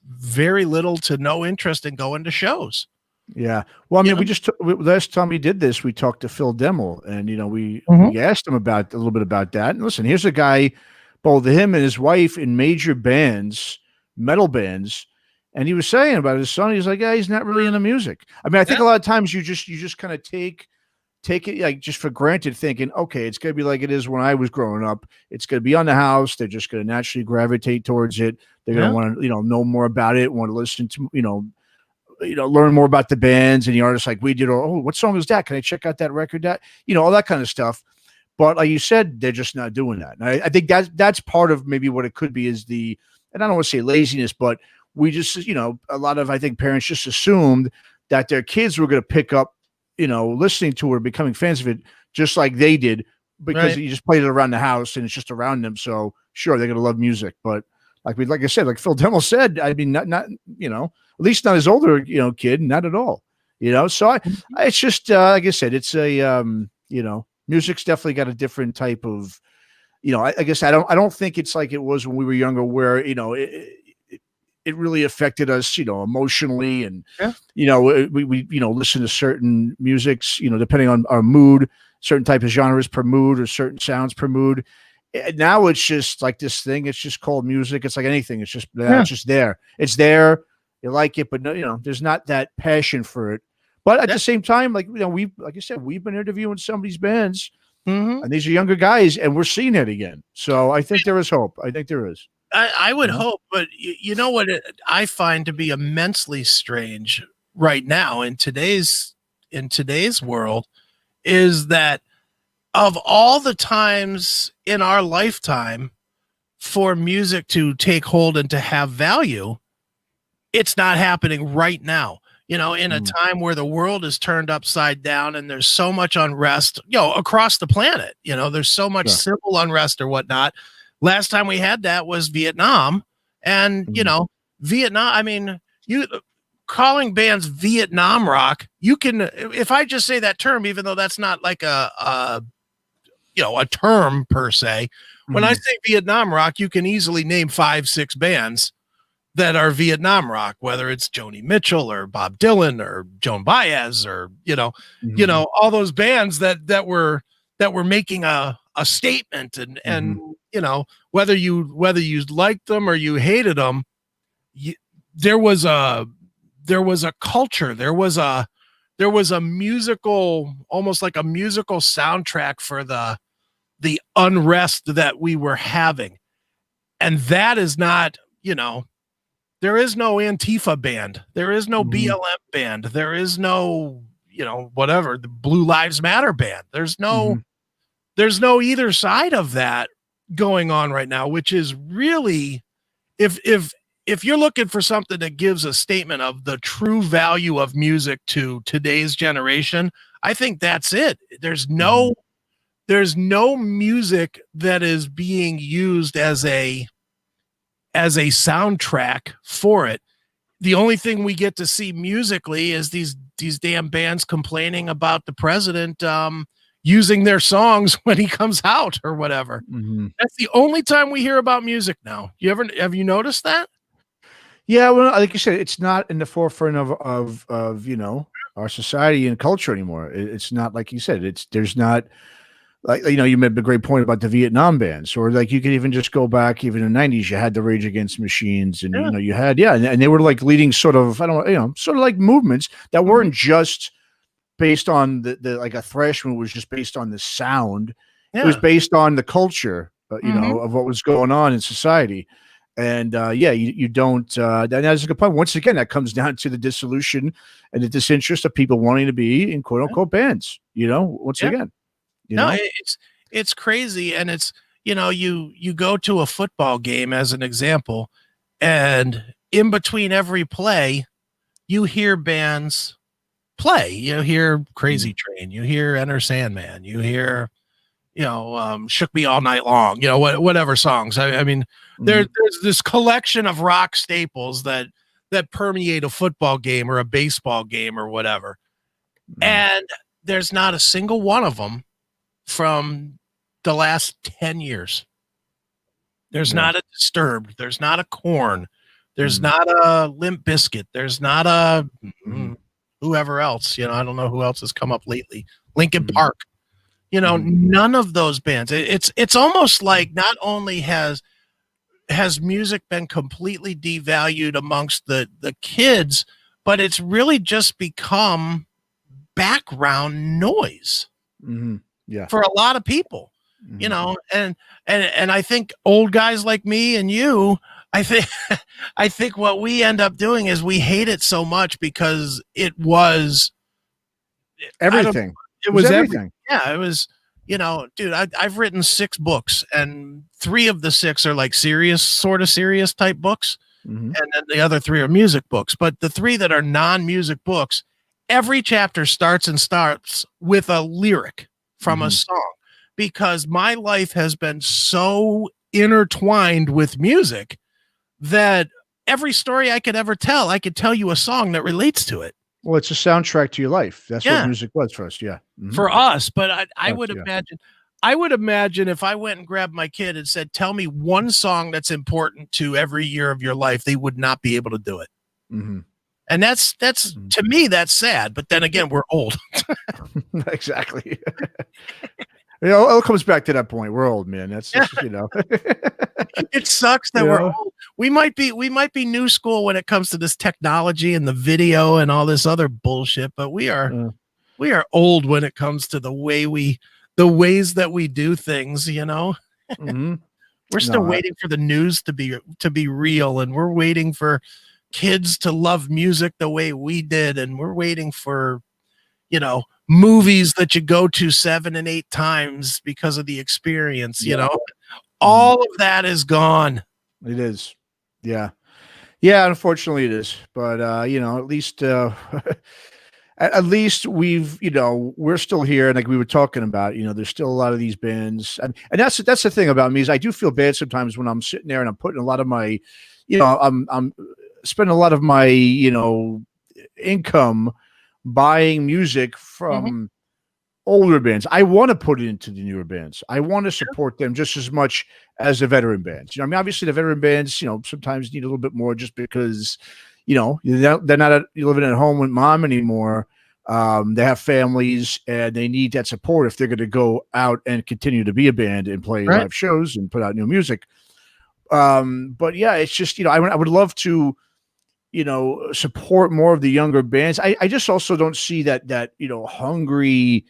very little to no interest in going to shows. Yeah. Well, I mean, last time we did this, we talked to Phil Demmel, and, we asked him a little bit about that. And listen, here's a guy, both him and his wife in major bands, metal bands. And he was saying about his son, he's like, yeah, he's not really into music. I mean, I think a lot of times you just kind of take it like just for granted, thinking, okay, it's going to be like it is when I was growing up. It's going to be on the house. They're just going to naturally gravitate towards it. They're going to want to, know more about it, want to listen to, learn more about the bands and the artists like we did. Or, oh, what song is that? Can I check out that record? That, all that kind of stuff. But like you said, they're just not doing that. And I think that's part of maybe what it could be is and I don't want to say laziness, but we just, a lot of, I think, parents just assumed that their kids were going to pick up, listening to it or becoming fans of it just like they did, because you just played it around the house and it's just around them. So sure, they're going to love music. But like I said, like Phil Demmel said, I mean, not at least not his older, kid, not at all, So it's just, like I said, it's a, music's definitely got a different type of, I guess I don't think it's like it was when we were younger, where it really affected us, emotionally, and we listen to certain musics, depending on our mood, certain type of genres per mood or certain sounds per mood. And now it's just like this thing. It's just called music. It's like anything. It's just it's just there. It's there. You like it, but no, there's not that passion for it. But at the same time, like like I said, we've been interviewing some of these bands, and these are younger guys, and we're seeing it again. So I think there is hope. I think there is. I would hope, but you know what I find to be immensely strange right now in today's world is that of all the times in our lifetime for music to take hold and to have value, it's not happening right now. In a time where the world is turned upside down and there's so much unrest, across the planet, there's so much civil unrest or whatnot. Last time we had that was Vietnam, and Vietnam. I mean, you calling bands Vietnam rock. You can, if I just say that term, even though that's not like a term per se. When I say Vietnam rock, you can easily name 5-6 bands that are Vietnam rock, whether it's Joni Mitchell or Bob Dylan or Joan Baez or all those bands that were making a statement, and whether you liked them or you hated them, there was a culture, there was a musical, almost like a musical soundtrack for the unrest that we were having. And that is not, there is no Antifa band. There is no BLM band. There is no, whatever, the Blue Lives Matter band. There's no either side of that going on right now, which is really, if you're looking for something that gives a statement of the true value of music to today's generation, I think that's it. There's no music that is being used as a soundtrack for it. The only thing we get to see musically is these damn bands complaining about the president using their songs when he comes out or whatever. That's the only time we hear about music now. Have you noticed that? Yeah, well, like you said, it's not in the forefront of our society and culture anymore. It's not, like you said, there's not, like, you made a great point about the Vietnam bands, or like you could even just go back, even in the 90s, you had the Rage Against the Machines, and you had, and they were like leading sort of, sort of like movements that weren't just based on the like a thrash movement was just based on the sound. It was based on the culture, of what was going on in society. And you don't. That's a good point. Once again, that comes down to the dissolution and the disinterest of people wanting to be in quote unquote bands. Once again, it's crazy, and it's you go to a football game as an example, and in between every play, you hear bands play. You hear Crazy Train, you hear Enter Sandman, you hear Shook Me All Night Long, whatever songs. I mean, there's this collection of rock staples that permeate a football game or a baseball game or whatever. And there's not a single one of them from the last 10 years. There's not a Disturbed. There's not a Korn. There's not a Limp Bizkit. There's not a whoever else. I don't know who else has come up lately. Linkin Park. None of those bands. It's almost like not only has music been completely devalued amongst the kids, but it's really just become background noise for a lot of people. And I think old guys like me and you, I think what we end up doing is we hate it so much because it was everything. It was everything. Yeah, it was, dude, I've written 6 books, and 3 of the 6 are like serious type books. And then the other 3 are music books. But the 3 that are non-music books, every chapter starts with a lyric from a song, because my life has been so intertwined with music that every story I could ever tell, I could tell you a song that relates to it. Well, it's a soundtrack to your life. That's what music was for us. Yeah. For us. But I would imagine if I went and grabbed my kid and said, tell me one song that's important to every year of your life, they would not be able to do it. And that's to me, that's sad. But then again, we're old. Exactly. It all comes back to that point. We're old, man. That's it sucks that we're old. We might be new school when it comes to this technology and the video and all this other bullshit, but we are old when it comes to the ways that we do things, We're still waiting for the news to be real, and we're waiting for kids to love music the way we did, and we're waiting for movies that you go to 7 and 8 times because of the experience. All of that is gone. It is. Yeah, unfortunately it is, but at least at least we've we're still here, and like we were talking about, there's still a lot of these bands, and that's the thing about me, is I do feel bad sometimes when I'm sitting there and I'm putting a lot of my I'm spending a lot of my income buying music from older bands. I want to put it into the newer bands. I want to support them just as much as the veteran bands. You know, I mean, obviously the veteran bands, you know, sometimes need a little bit more just because, you know, they're not living at home with mom anymore. They have families and they need that support if they're going to go out and continue to be a band and play live shows and put out new music. But yeah, it's just, you know, I would love to, you know, support more of the younger bands. I just also don't see that, you know, hungry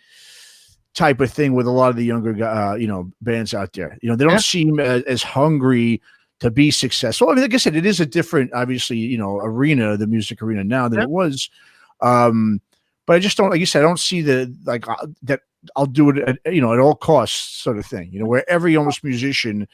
type of thing with a lot of the younger, you know, bands out there. You know, they don't seem as hungry to be successful. I mean, like I said, it is a different, obviously, you know, arena, the music arena now than it was. But I just don't, like you said, I don't see that I'll do it at, you know, at all costs sort of thing, you know, where every almost musician,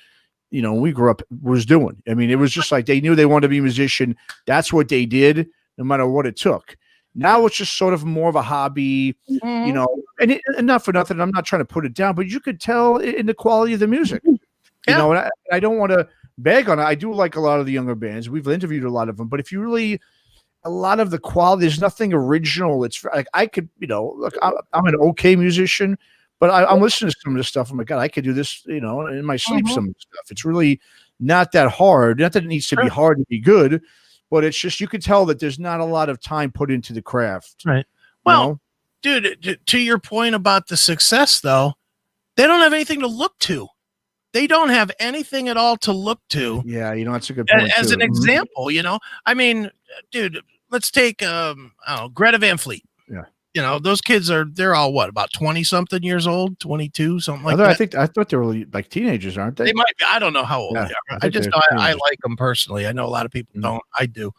you know, when we grew up was doing. I mean, it was just like they knew they wanted to be a musician. That's what they did, no matter what it took. Now it's just sort of more of a hobby, you know, and not for nothing. I'm not trying to put it down, but you could tell in the quality of the music, you know, and I don't want to bag on it. I do like a lot of the younger bands. We've interviewed a lot of them, but if you really, a lot of the quality, there's nothing original. It's like, I could, you know, look, I'm an okay musician, but I'm listening to some of this stuff. I'm like, God, I could do this, you know, in my sleep, some of the stuff. It's really not that hard. Not that it needs to be hard to be good, but it's just, you could tell that there's not a lot of time put into the craft. Right. Well, dude, to your point about the success, though, they don't have anything to look to. They don't have anything at all to look to. Yeah, you know, that's a good point. As an example, you know, I mean, dude, let's take Greta Van Fleet. Yeah. You know, those kids they're all what, about 20 something years old, 22, something like that. I thought they were like teenagers, aren't they? They might be. I don't know how old they are. I just know I like them personally. I know a lot of people don't. I do.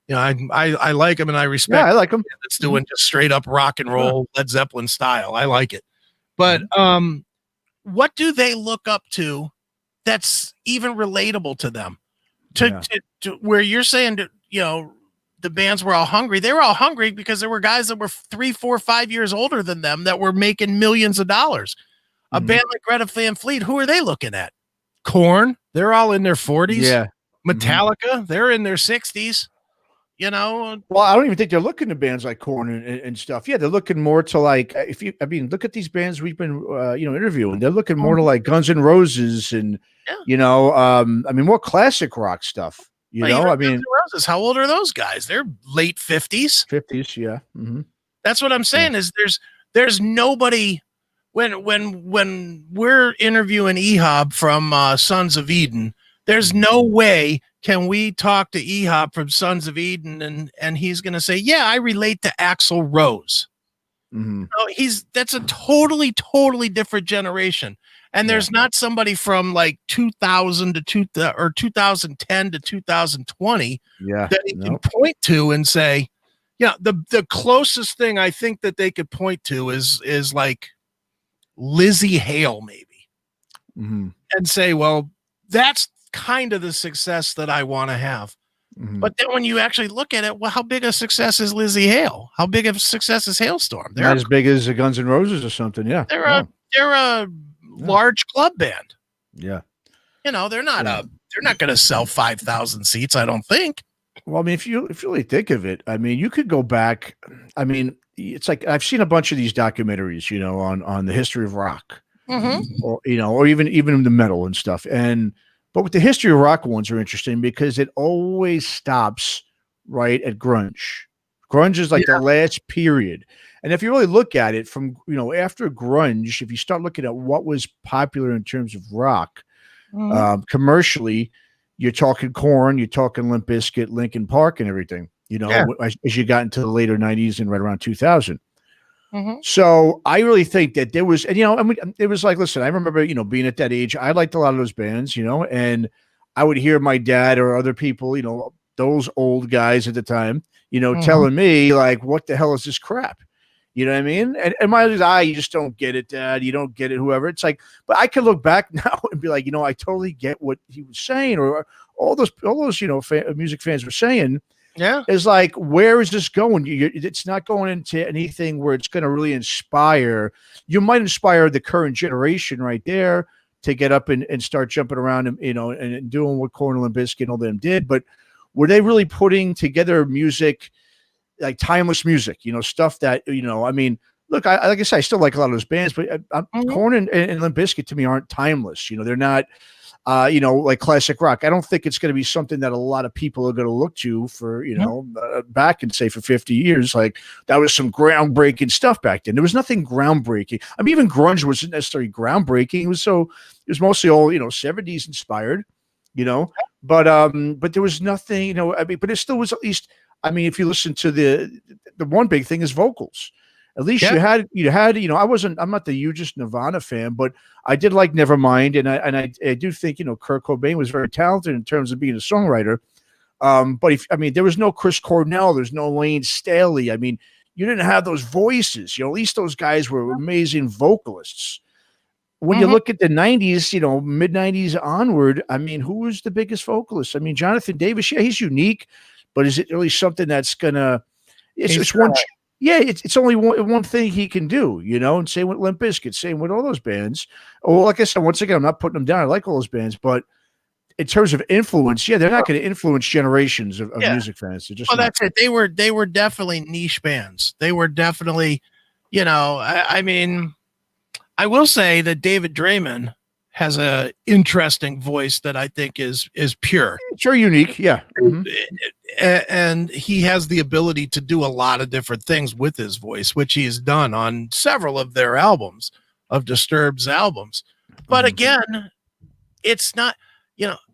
You know, I like them and I respect. Yeah, I like them. It's doing just straight up rock and roll Led Zeppelin style. I like it. But what do they look up to that's even relatable to them? To where you're saying, you know, the bands were all hungry. They were all hungry because there were guys that were 3, 4, 5 years older than them that were making millions of dollars. A band like Greta Van Fleet, who are they looking at? Korn, they're all in their 40s. Yeah. Metallica, they're in their 60s. You know, well, I don't even think they're looking to bands like Korn and stuff. Yeah, they're looking more to like, I mean, look at these bands we've been, you know, interviewing. They're looking more to like Guns N' Roses and, you know, I mean, more classic rock stuff. You know, I mean, Guns N' Roses, how old are those guys? They're late 50s. 50s, yeah. That's what I'm saying. Is there's nobody when we're interviewing Ehab from Sons of Eden. There's no way can we talk to Ehab from Sons of Eden and he's going to say, yeah, I relate to Axl Rose. No, that's a totally different generation. And there's not somebody from like 2000 to 2010 to 2020 that he can point to and say, yeah, the closest thing I think that they could point to is like Lizzie Hale maybe, and say, well, that's kind of the success that I want to have. But then when you actually look at it, well, how big a success is Lizzie Hale? How big of a success is Hailstorm? They're not as big as the Guns N' Roses or something. Yeah, they're a large club band. Yeah, you know, they're not going to sell 5,000 seats, I don't think. Well, I mean, if you really think of it, I mean, you could go back. I mean, it's like I've seen a bunch of these documentaries, you know, on the history of rock, or you know, or even the metal and stuff. But with the history of rock ones are interesting because it always stops right at grunge. Grunge is like the last period. And if you really look at it from, you know, after grunge, if you start looking at what was popular in terms of rock, commercially, you're talking Korn, you're talking Limp Bizkit, Linkin Park and everything, you know, as you got into the later 90s and right around 2000. So I really think that there was, and you know, I mean, it was like, listen, I remember, you know, being at that age, I liked a lot of those bands, you know, and I would hear my dad or other people, you know, those old guys at the time, you know, telling me like, what the hell is this crap? You know what I mean? And my you just don't get it, Dad. You don't get it, whoever. It's like, but I can look back now and be like, you know, I totally get what he was saying, or all those, you know, music fans were saying. Yeah, is like, where is this going? It's not going into anything where it's going to really inspire. You might inspire the current generation right there to get up and start jumping around and, you know, and doing what Korn and Limp Bizkit and all them did. But were they really putting together music, like timeless music, you know, stuff that, you know, I mean, look, like I said, I still like a lot of those bands, but Mhm. Korn and Limp Bizkit to me aren't timeless. They're not, like classic rock. I don't think it's going to be something that a lot of people are going to look to for, Mhm. back and say for 50 years. Like that was some groundbreaking stuff back then. There was nothing groundbreaking. I mean, even grunge wasn't necessarily groundbreaking. It was mostly all, 70s inspired, but there was nothing, I mean, but it still was at least, I mean, if you listen to the one big thing is vocals. At least Yeah. I'm not the hugest Nirvana fan, but I did like Nevermind, and I do think Kurt Cobain was very talented in terms of being a songwriter. But there was no Chris Cornell, there's no Lane Staley. I mean, you didn't have those voices. At least those guys were amazing vocalists. When you Mhm. look at the 90s, mid 90s onward, I mean, who was the biggest vocalist? I mean, Jonathan Davis, yeah, he's unique, but is it really something that's gonna it's one yeah, it's only one thing he can do, and same with Limp Bizkit, same with all those bands. Well, like I said, once again, I'm not putting them down. I like all those bands, but in terms of influence, yeah, they're not going to influence generations of Yeah. music fans. They're just Well, not. that's it. They were definitely niche bands. They were definitely, I mean, I will say that David Draymond has a interesting voice that I think is pure. It's very unique, yeah. Mhm. And he has the ability to do a lot of different things with his voice, which he's done on several of their albums, of Disturbed's albums. But Mhm. again, it's not,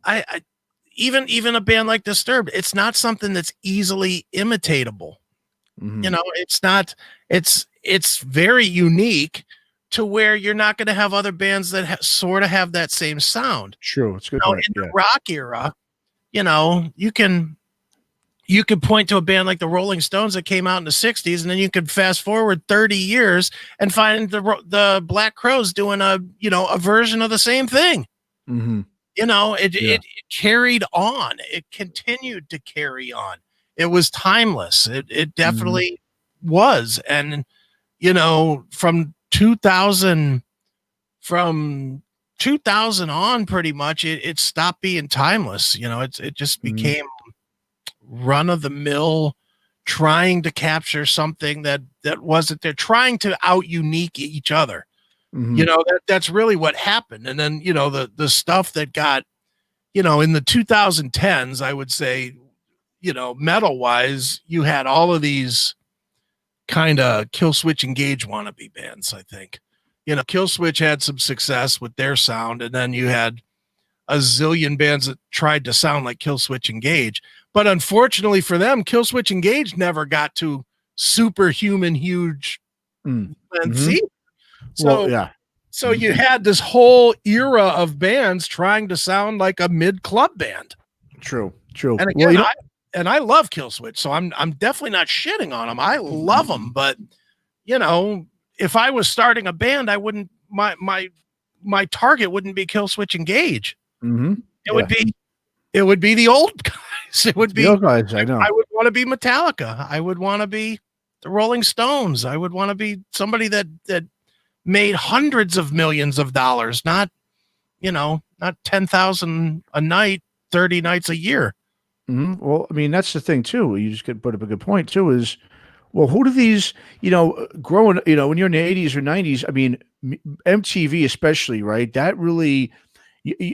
I even a band like Disturbed, it's not something that's easily imitatable. Mhm. It's not, it's very unique to where you're not going to have other bands that sort of have that same sound. True, it's a good point. In Yeah. the rock era, you could point to a band like the Rolling Stones that came out in the 60s, and then you could fast forward 30 years and find the Black Crowes doing a version of the same thing. Mhm. It carried on. It continued to carry on. It was timeless. It definitely was. And, from 2000 on, pretty much, it stopped being timeless. It just became run of the mill, trying to capture something that wasn't there, trying to out unique each other. That's really what happened. And then, the stuff that got, in the 2010s, I would say, metal wise, you had all of these kind of Killswitch Engage wannabe bands. I think, Killswitch had some success with their sound, and then you had a zillion bands that tried to sound like Killswitch Engage. But unfortunately for them, Killswitch Engage never got to superhuman huge lengths either. So you had this whole era of bands trying to sound like a mid-club band. True. And again, I love Killswitch, so I'm definitely not shitting on them. I love them, but if I was starting a band, I wouldn't. My target wouldn't be Killswitch Engage. It would be the old guys. It would be the old guys. I know. I would want to be Metallica. I would want to be the Rolling Stones. I would want to be somebody that made hundreds of millions of dollars, not 10,000 a night, 30 nights a year. Well, I mean, that's the thing too. You just could put up a good point too. Is well, who do these? Growing. When you're in the 80s or 90s, I mean, MTV especially, right? That really.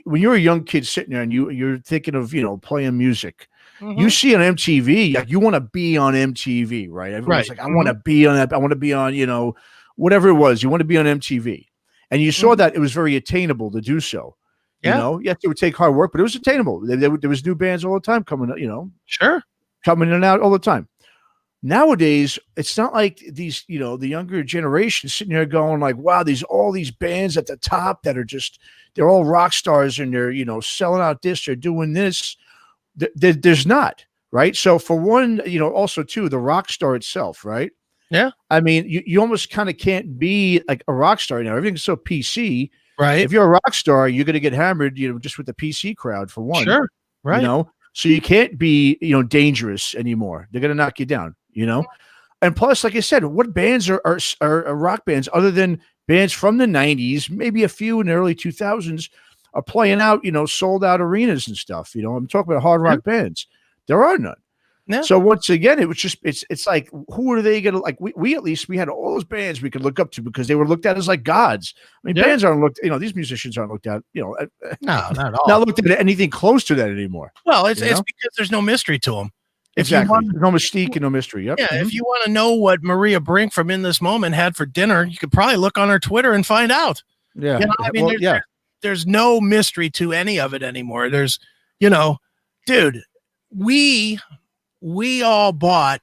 When you're a young kid sitting there and you're thinking of playing music, you see on MTV, like you want to be on MTV, right? Everyone's like, I want to be on that. I want to be on whatever it was. You want to be on MTV, and you saw that it was very attainable to do so. Yes, it would take hard work, but it was attainable. There was new bands all the time coming, coming in and out all the time. Nowadays, it's not like these, the younger generation sitting there going like, wow, all these bands at the top that are they're all rock stars and they're, selling out this, they're doing this. There's not, right? So for one, also too, the rock star itself, right? Yeah. I mean, you almost kind of can't be like a rock star now. Everything's so PC. Right. If you're a rock star, you're going to get hammered, just with the PC crowd for one. Sure. Right. So you can't be, dangerous anymore. They're going to knock you down, And plus, like I said, what bands are rock bands other than bands from the 90s, maybe a few in the early 2000s are playing out, sold out arenas and stuff. I'm talking about hard rock bands. There are none. Yeah. So once again, it was just it's like, who are they gonna like? We at least we had all those bands we could look up to because they were looked at as like gods. I mean, bands aren't looked, these musicians aren't looked at, no, not at all. Not looked at anything close to that anymore. Well, it's because there's no mystery to them. Exactly. No mystique and no mystery. Yep. Yeah. If you want to know what Maria Brink from In This Moment had for dinner, you could probably look on her Twitter and find out. Yeah. I mean, there's no mystery to any of it anymore. There's, dude, we all bought,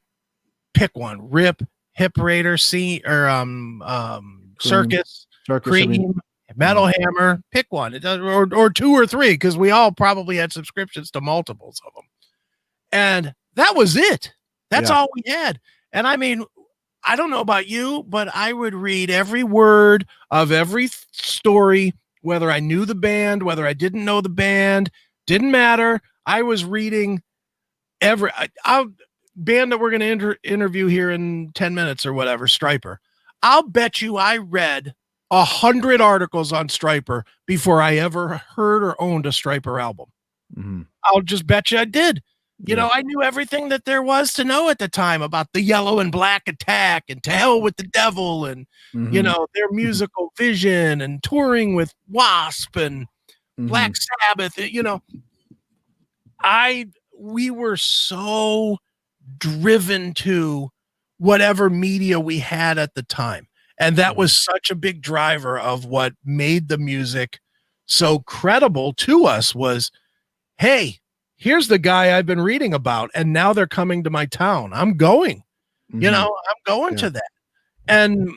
pick one, Rip, Hip Raider, Circus, Cream, Metal Hammer, pick one. It does, or two or three, because we all probably had subscriptions to multiples of them. And that was it. That's all we had. And I mean, I don't know about you, but I would read every word of every story, whether I knew the band, whether I didn't know the band, didn't matter. I was reading every band that we're going to interview here in 10 minutes or whatever, Stryper. I'll bet you I read 100 articles on Stryper before I ever heard or owned a Stryper album. Mm-hmm. I'll just bet you I did. I knew everything that there was to know at the time about the Yellow and Black Attack and To Hell with the Devil and, their musical vision and touring with Wasp and Black Sabbath. We were so driven to whatever media we had at the time. And that was such a big driver of what made the music so credible to us was, hey, here's the guy I've been reading about, and now they're coming to my town. I'm going, I'm going to that. And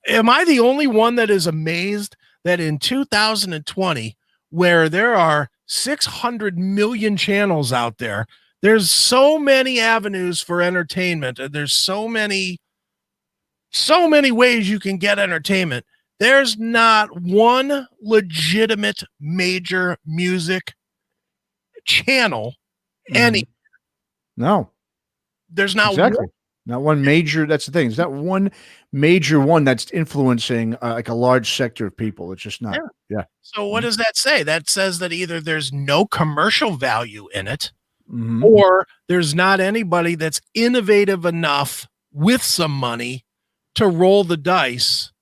am I the only one that is amazed that in 2020, where there are 600 million channels out there, there's so many avenues for entertainment, and there's so many ways you can get entertainment. There's not one legitimate major music channel No, there's not exactly not one major. That's the thing. It's not one major one that's influencing like a large sector of people. It's just not. So what does that say? That says that either there's no commercial value in it, or there's not anybody that's innovative enough with some money to roll the dice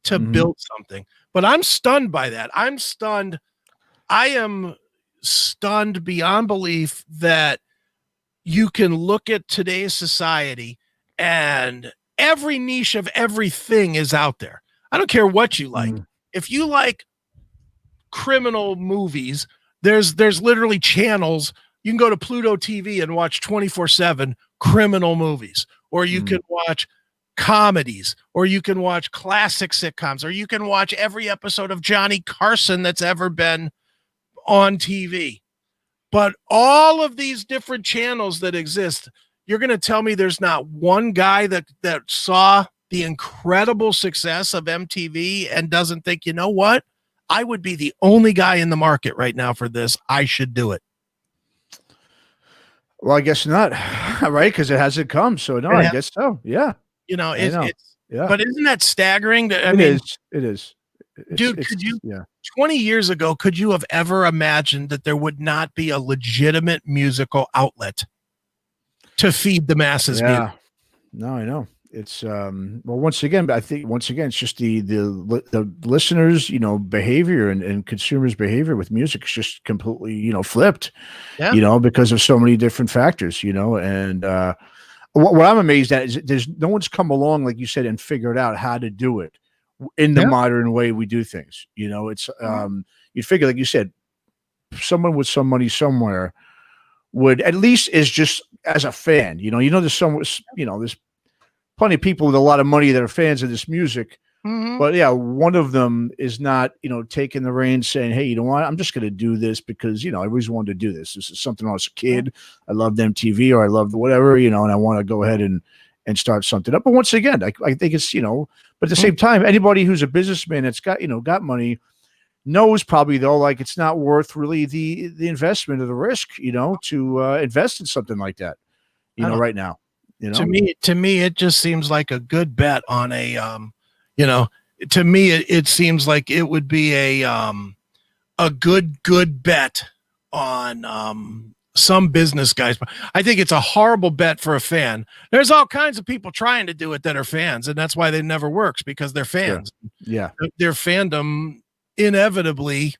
to build something. But I'm stunned by that. I am stunned beyond belief that you can look at today's society and every niche of everything is out there. I don't care what you like. If you like criminal movies, there's literally channels. You can go to Pluto TV and watch 24/7 criminal movies, or you can watch comedies, or you can watch classic sitcoms, or you can watch every episode of Johnny Carson that's ever been on TV. But all of these different channels that exist, you're going to tell me there's not one guy that saw the incredible success of MTV and doesn't think, you know what? I would be the only guy in the market right now for this. I should do it. Well, I guess not, right? Because it hasn't come. So no, I guess so. Yeah. But isn't that staggering? It is. Dude, could you 20 years ago, could you have ever imagined that there would not be a legitimate musical outlet to feed the masses? Yeah. No, I know. It's once again, I think it's just the listeners, behavior and consumers' behavior with music is just completely, flipped, because of so many different factors, and what I'm amazed at is there's no one's come along, like you said, and figured out how to do it in the modern way we do things. It's you'd figure, like you said, someone with some money somewhere would at least is just as a fan, there's there's plenty of people with a lot of money that are fans of this music. But one of them is not, taking the reins saying, hey, you know what? I'm just going to do this because, I always wanted to do this. This is something when I was a kid. I loved MTV or I loved whatever, and I want to go ahead and start something up. But once again, I think it's, but at the same time, anybody who's a businessman that's got, got money knows probably though, like it's not worth really the investment or the risk, to invest in something like that, right now. To me, it just seems like a good bet on a, to me, it seems like it would be a good bet on some business guys. I think it's a horrible bet for a fan. There's all kinds of people trying to do it that are fans, and that's why it never works, because they're fans. Yeah. Their fandom inevitably,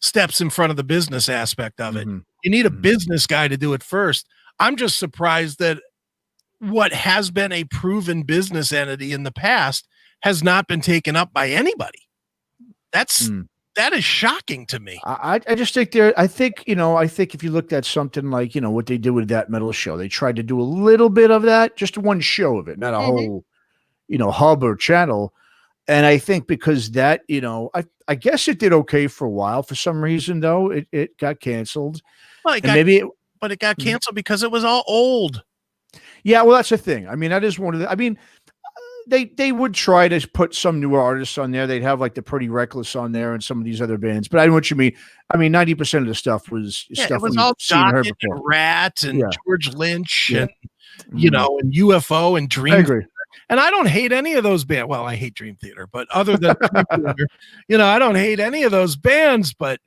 steps in front of the business aspect of it. You need a business guy to do it first. I'm just surprised that what has been a proven business entity in the past has not been taken up by anybody. That is shocking to me. I just think I think if you looked at something like, what they did with that metal show, they tried to do a little bit of that, just one show of it, not a whole, hub or channel. And I think because that, I guess it did okay for a while. For some reason, though, it got canceled. Well, it got canceled because it was all old. Yeah, well, that's the thing. I mean, that is one of the. They would try to put some newer artists on there. They'd have like the Pretty Reckless on there and some of these other bands. But I know what you mean. I mean, 90% of the stuff was stuff it was all Docket and Rat and George Lynch and and UFO and Dream. I agree. And I don't hate any of those bands. Well, I hate Dream Theater, but other than Dream Theater, I don't hate any of those bands. But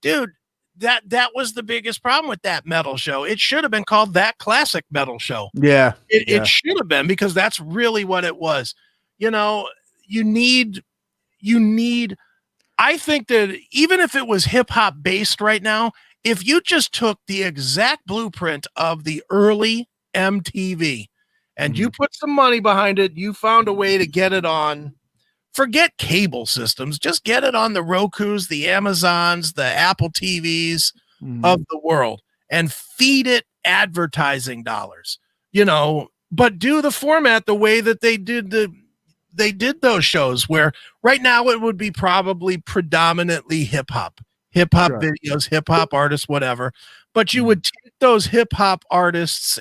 dude, that was the biggest problem with that metal show. It should have been called That Classic Metal Show. Yeah. It should have been, because that's really what it was. You need, I think that even if it was hip hop based right now, if you just took the exact blueprint of the early MTV and you put some money behind it, you found a way to get it on, forget cable systems, just get it on the Rokus, the Amazons, the Apple TVs of the world, and feed it advertising dollars, but do the format the way that they did those shows, where right now it would be probably predominantly hip hop videos, hip hop artists, whatever. But you would take those hip hop artists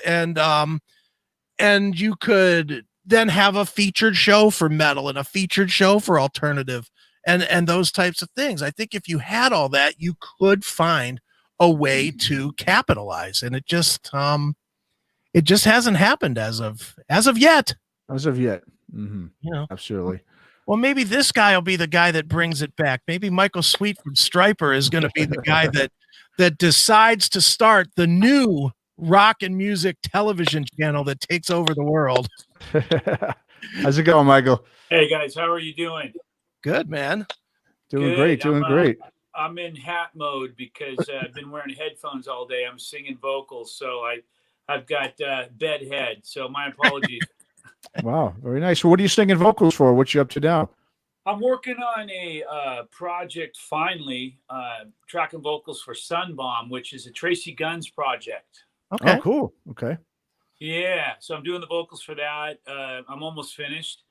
and you could then have a featured show for metal and a featured show for alternative and those types of things. I think if you had all that, you could find a way to capitalize, and it just hasn't happened as of yet. Absolutely. Well, maybe this guy will be the guy that brings it back. Maybe Michael Sweet from Stryper is going to be the guy that decides to start the new rock and music television channel that takes over the world. How's it going, Michael? Hey guys, how are you doing? Good, man. Doing great. I'm in hat mode because I've been wearing headphones all day. I'm singing vocals, so I've got bed head. So my apologies. Wow, very nice. So what are you singing vocals for? What you up to now? I'm working on a project finally, tracking vocals for Sunbomb, which is a Tracy Guns project. Okay. Oh, cool. Okay. Yeah, so I'm doing the vocals for that. I'm almost finished.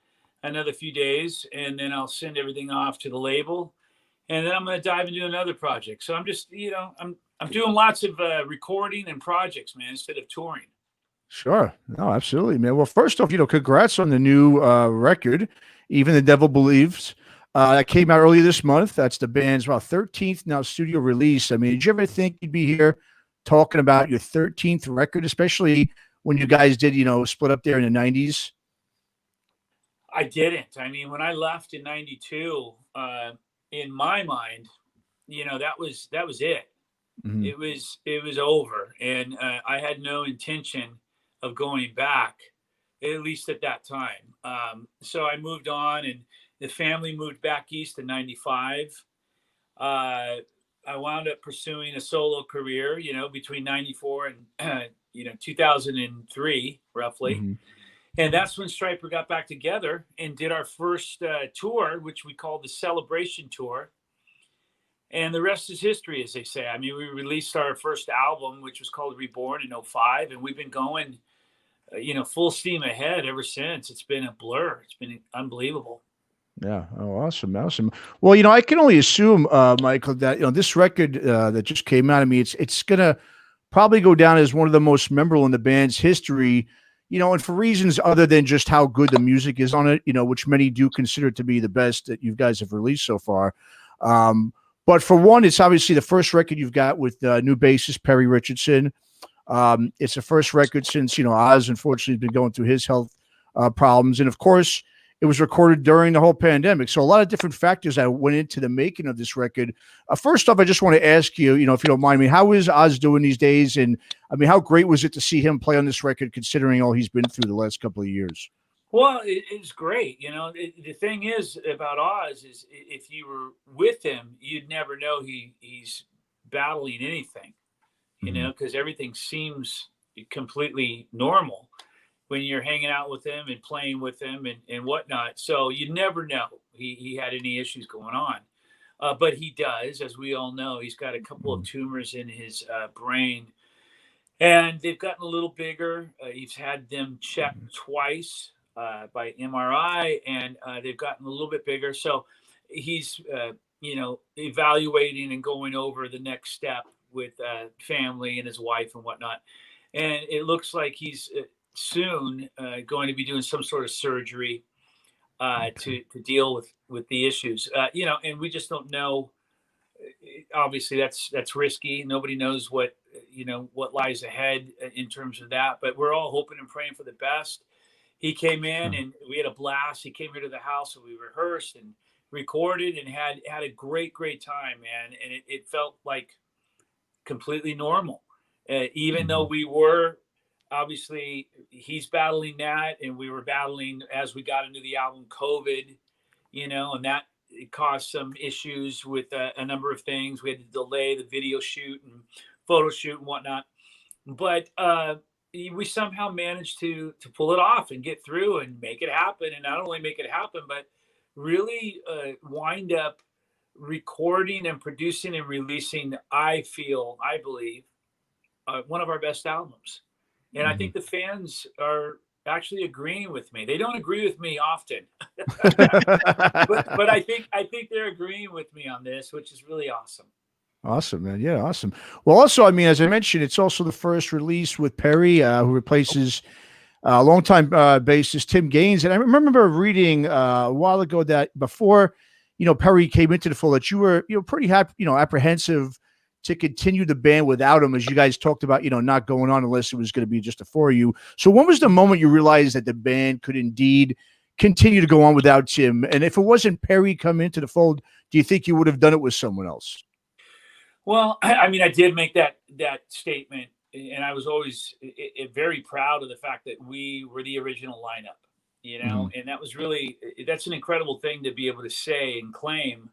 Another few days, and then I'll send everything off to the label, and then I'm going to dive into another project. So I'm just, I'm doing lots of recording and projects, man, instead of touring. Sure. No, absolutely, man. Well, first off, congrats on the new record, Even the Devil Believes. That came out earlier this month. That's the band's 13th now studio release. I mean, did you ever think you'd be here talking about your 13th record, especially when you guys did, split up there in the 90s? I didn't. I mean, when I left in 92, in my mind, that was it. It was over. And I had no intention of going back, at least at that time. So I moved on, and the family moved back east in 95. I wound up pursuing a solo career, between 94 and, 2003, roughly. And that's when Stryper got back together and did our first tour, which we called the Celebration Tour. And the rest is history, as they say. I mean, we released our first album, which was called Reborn in 05. And we've been going, full steam ahead ever since. It's been a blur. It's been unbelievable. Yeah. Oh, awesome. Well, I can only assume, Michael, that, this record that just came out, I mean, it's going to probably go down as one of the most memorable in the band's history, and for reasons other than just how good the music is on it, which many do consider to be the best that you guys have released so far. But for one, it's obviously the first record you've got with new bassist Perry Richardson. It's the first record since, Oz, unfortunately, has been going through his health problems. And of course, it was recorded during the whole pandemic. So a lot of different factors that went into the making of this record. First off, I just want to ask you, if you don't mind me, how is Oz doing these days? And I mean, how great was it to see him play on this record, considering all he's been through the last couple of years? Well, it's great. The thing is about Oz is if you were with him, you'd never know he's battling anything, because everything seems completely normal when you're hanging out with him and playing with him and whatnot. So you never know he had any issues going on. But he does, as we all know. He's got a couple of tumors in his brain, and they've gotten a little bigger. He's had them checked twice by MRI, and they've gotten a little bit bigger. So he's, evaluating and going over the next step with family and his wife and whatnot. And it looks like he's soon going to be doing some sort of surgery to deal with the issues, and we just don't know. Obviously that's risky. Nobody knows what lies ahead in terms of that, but we're all hoping and praying for the best. He came in and we had a blast. He came here to the house and we rehearsed and recorded and had a great time, man. And it felt like completely normal, even though we were, obviously he's battling that, and we were battling as we got into the album COVID, and that it caused some issues with a number of things. We had to delay the video shoot and photo shoot and whatnot, but we somehow managed to pull it off and get through and make it happen. And not only make it happen, but really wind up recording and producing and releasing, I believe, one of our best albums. And I think the fans are actually agreeing with me. They don't agree with me often, but I think they're agreeing with me on this, which is really awesome. Awesome, man. Yeah, awesome. Well, also, I mean, as I mentioned, it's also the first release with Perry, who replaces longtime bassist Tim Gaines. And I remember reading a while ago that before, Perry came into the fold, that you were, pretty happy, apprehensive to continue the band without him, as you guys talked about, not going on unless it was going to be just the four of you. So when was the moment you realized that the band could indeed continue to go on without Tim? And if it wasn't Perry come into the fold, do you think you would have done it with someone else? Well, I mean, I did make that statement, and I was always very proud of the fact that we were the original lineup, and that was really, that's an incredible thing to be able to say and claim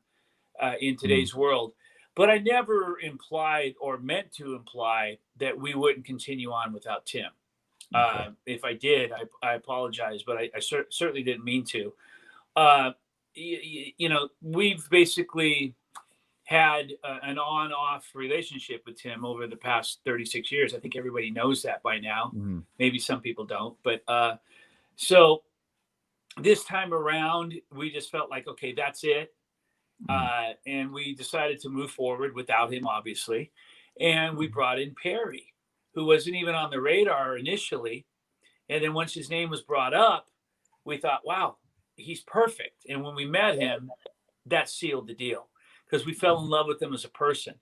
in today's world. But I never implied or meant to imply that we wouldn't continue on without Tim. Okay. If I did, I apologize, but I certainly didn't mean to. We've basically had an on-off relationship with Tim over the past 36 years. I think everybody knows that by now. Maybe some people don't. But so this time around, we just felt like, okay, that's it. And we decided to move forward without him, obviously. And we brought in Perry, who wasn't even on the radar initially. And then once his name was brought up, we thought, wow, he's perfect. And when we met him, that sealed the deal, because we fell in love with him as a person.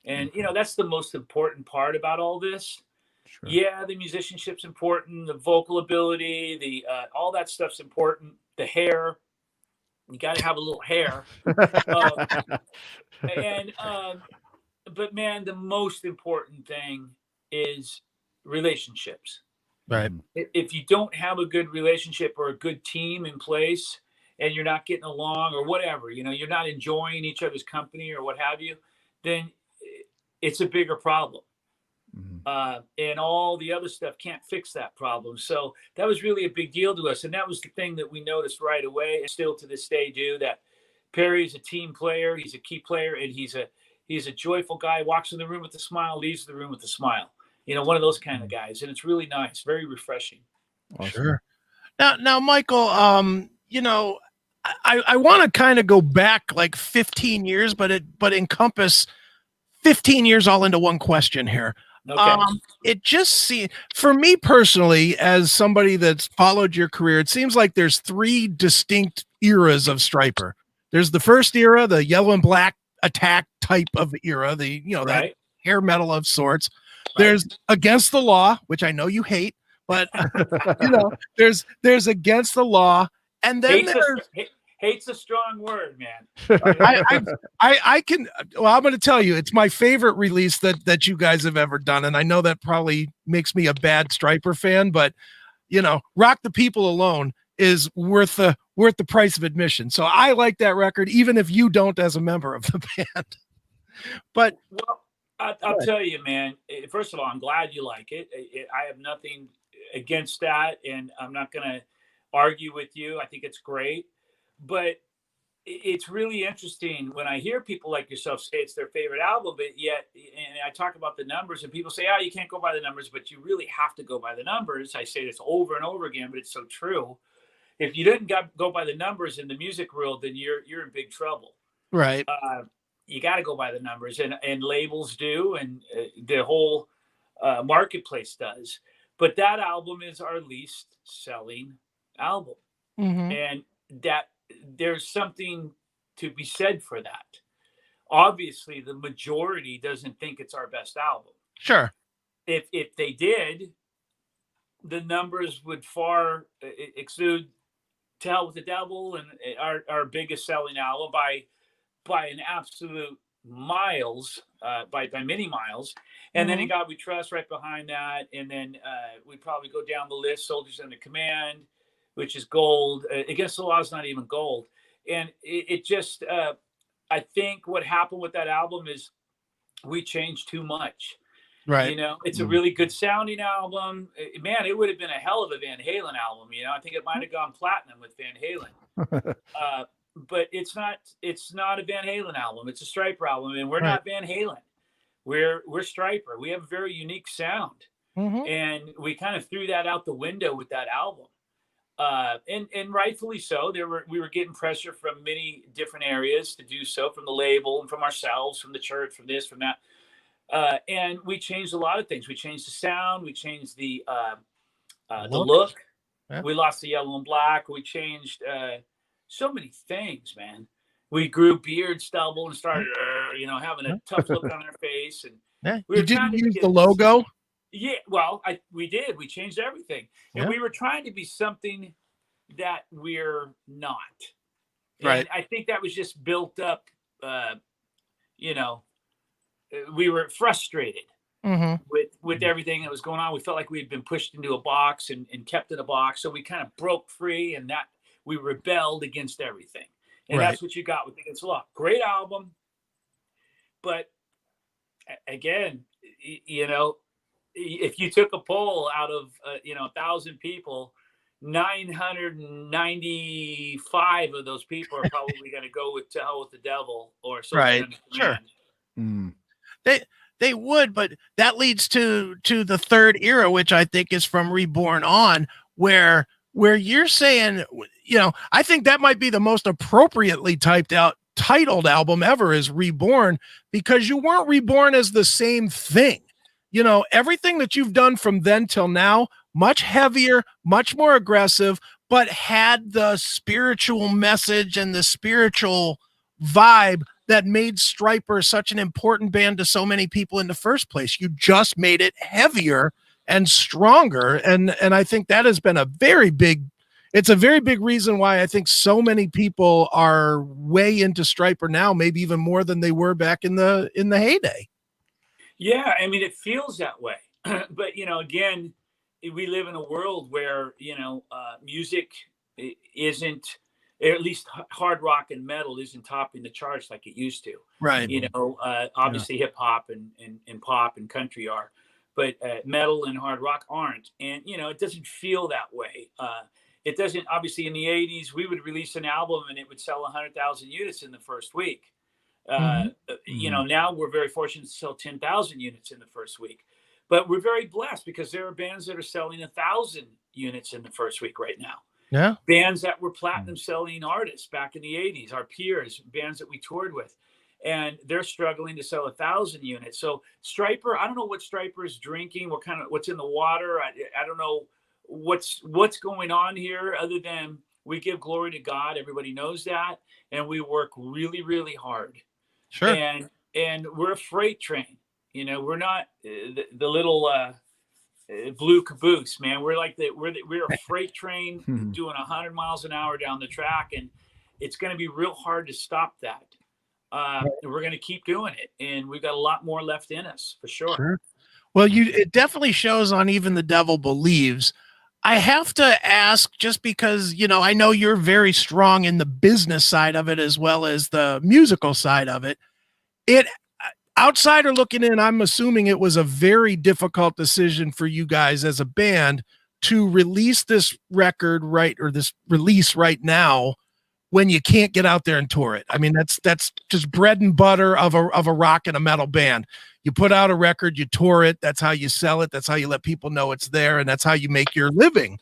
And, that's the most important part about all this. Sure. Yeah, the musicianship's important, the vocal ability, the all that stuff's important, the hair. You got to have a little hair. But man, the most important thing is relationships. Right. If you don't have a good relationship or a good team in place, and you're not getting along or whatever, you're not enjoying each other's company or what have you, then it's a bigger problem. And all the other stuff can't fix that problem. So that was really a big deal to us. And that was the thing that we noticed right away, and still to this day do, that Perry's a team player. He's a key player, and he's a joyful guy, walks in the room with a smile, leaves the room with a smile, one of those kind of guys. And it's really nice, very refreshing. Awesome. Sure. Now, Michael, I want to kind of go back like 15 years, but encompass 15 years all into one question here. Okay. It just seems, for me personally, as somebody that's followed your career, it seems like there's three distinct eras of Stryper. There's the first era, the yellow and black attack type of era, that hair metal of sorts. Right. There's Against the Law, which I know you hate, but there's Against the Law, And then hate's a strong word, man. I can. Well, I'm going to tell you, it's my favorite release that you guys have ever done, and I know that probably makes me a bad Stryper fan, but you know, Rock the People alone is worth the price of admission. So I like that record, even if you don't, as a member of the band. But well, I'll tell you, man. First of all, I'm glad you like it. I have nothing against that, and I'm not going to argue with you. I think it's great, but it's really interesting when I hear people like yourself say it's their favorite album, but yet, and I talk about the numbers, and people say, "Oh, you can't go by the numbers," but you really have to go by the numbers. I say this over and over again, but it's so true. If you didn't go by the numbers in the music world, then you're in big trouble. Right. You got to go by the numbers, and labels do, and the whole marketplace does. But that album is our least selling album, and that there's something to be said for that. Obviously, the majority doesn't think it's our best album. Sure. If they did, the numbers would far exceed To Hell with the Devil and our biggest selling album by an absolute miles, by many miles. And then in God We Trust right behind that. And then we probably go down the list, Soldiers Under Command, which is gold. Against the Law is not even gold. And it just, I think what happened with that album is we changed too much. Right. You know, it's a really good sounding album. Man, it would have been a hell of a Van Halen album. You know, I think it might have gone platinum with Van Halen. But it's not a Van Halen album. It's a Stryper album, and we're not Van Halen. We're Stryper. We have a very unique sound, and we kind of threw that out the window with that album. And rightfully so. We were getting pressure from many different areas to do so, from the label and from ourselves, from the church, from this, from that. And we changed a lot of things. We changed the sound. We changed the look. Yeah. We lost the yellow and black. We changed so many things, man. We grew beard stubble and started, having a tough look on our face. And we you didn't use the logo. Yeah, well, we did. We changed everything, and we were trying to be something that we're not. Right. And I think that was just built up. We were frustrated with everything that was going on. We felt like we had been pushed into a box and kept in a box. So we kind of broke free, and that we rebelled against everything. And that's what you got with Against the Law. Great album. But again, if you took a poll out of 1,000 people, 995 of those people are probably going to go with To Hell with the Devil or something. Right. Sure. They would, but that leads to the third era, which I think is from Reborn on, where you're saying, I think that might be the most appropriately titled album ever is Reborn, because you weren't reborn as the same thing. Everything that you've done from then till now, much heavier, much more aggressive, but had the spiritual message and the spiritual vibe that made Stryper such an important band to so many people in the first place. You just made it heavier and stronger. And I think that has been a very big reason why I think so many people are way into Stryper now, maybe even more than they were back in the heyday. Yeah, I mean, it feels that way. But, again, we live in a world where, music isn't, or at least hard rock and metal isn't topping the charts like it used to. Right. Obviously hip hop and pop and country are, but metal and hard rock aren't. And, it doesn't feel that way. It doesn't, obviously in the 80s, we would release an album and it would sell 100,000 units in the first week. Now we're very fortunate to sell 10,000 units in the first week, but we're very blessed because there are bands that are selling 1,000 units in the first week right now. Yeah. Bands that were platinum selling artists back in the 80s, our peers, bands that we toured with, and they're struggling to sell 1,000 units. So Stryper, I don't know what Stryper is drinking, what's in the water. I don't know what's going on here other than we give glory to God. Everybody knows that. And we work really, really hard. Sure. And we're a freight train. We're not the little blue caboose, man. We're like we're a freight train doing 100 miles an hour down the track, and it's going to be real hard to stop that. We're going to keep doing it, and we've got a lot more left in us for sure. Well, it definitely shows on Even the Devil Believes. I have to ask, just because, I know you're very strong in the business side of it as well as the musical side of it. Outsider looking in, I'm assuming it was a very difficult decision for you guys as a band to release this record this release right now when you can't get out there and tour it. I mean, that's just bread and butter of a rock and a metal band. You put out a record, you tour it. That's how you sell it. That's how you let people know it's there. And that's how you make your living.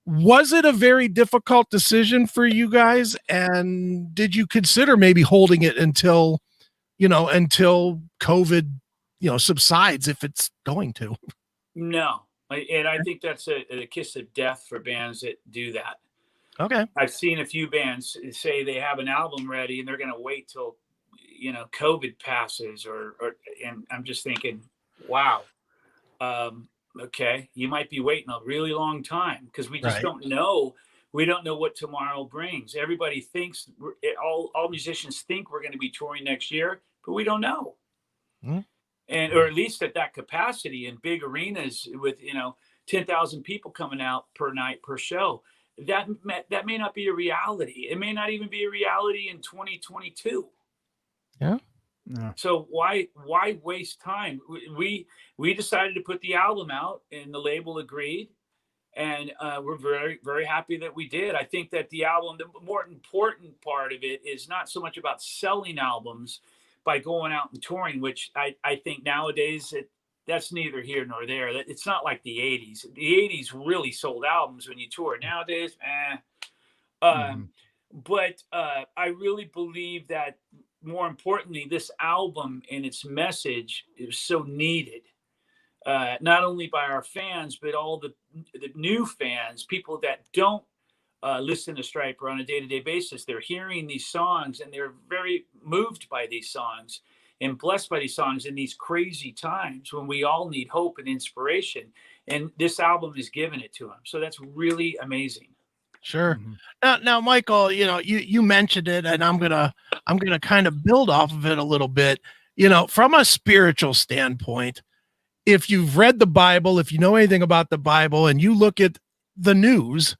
Was it a very difficult decision for you guys? And did you consider maybe holding it until COVID, subsides, if it's going to? No. And I think that's a kiss of death for bands that do that. Okay. I've seen a few bands say they have an album ready and they're going to wait till, COVID passes and I'm just thinking, wow. Okay. You might be waiting a really long time because we just don't know. We don't know what tomorrow brings. Everybody thinks all musicians think we're going to be touring next year, but we don't know. And, or at least at that capacity in big arenas with, 10,000 people coming out per night per show. That may not be a reality. It may not even be a reality in 2022. Yeah. So why waste time? We decided to put the album out, and the label agreed, and we're very, very happy that we did. I think that the album, the more important part of it, is not so much about selling albums by going out and touring, which I think nowadays that's neither here nor there. It's not like the 80s. The 80s really sold albums when you tour. Nowadays, But I really believe that, more importantly, this album and its message is so needed, not only by our fans, but all the new fans, people that don't listen to Stryper on a day-to-day basis. They're hearing these songs and they're very moved by these songs and blessed by these songs in these crazy times when we all need hope and inspiration. And this album is giving it to them. So that's really amazing. Sure. Now, Michael, you mentioned it, and I'm gonna kind of build off of it a little bit. From a spiritual standpoint, if you've read the Bible, if you know anything about the Bible, and you look at the news,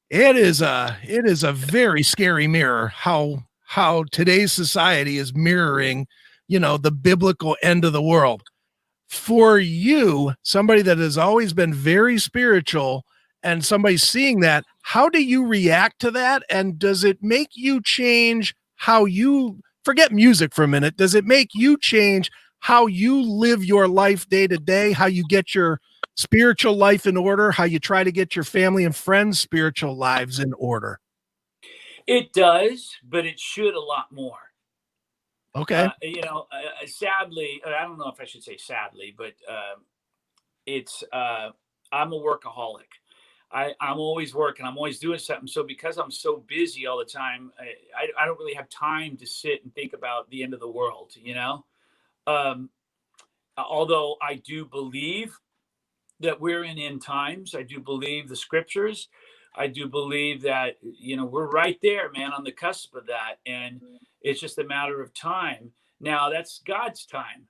it is a very scary mirror how today's society is mirroring, the biblical end of the world. For you, somebody that has always been very spiritual, and somebody seeing that, how do you react to that? And does it make you change how you forget music for a minute? Does it make you change how you live your life day to day, how you get your spiritual life in order, how you try to get your family and friends' spiritual lives in order? It does, but it should a lot more. Okay. Sadly, I don't know if I should say sadly, but I'm a workaholic. I'm always working. I'm always doing something. So because I'm so busy all the time, I don't really have time to sit and think about the end of the world, although I do believe that we're in end times. I do believe the scriptures. I do believe that, we're right there, man, on the cusp of that. And it's just a matter of time. Now, that's God's time.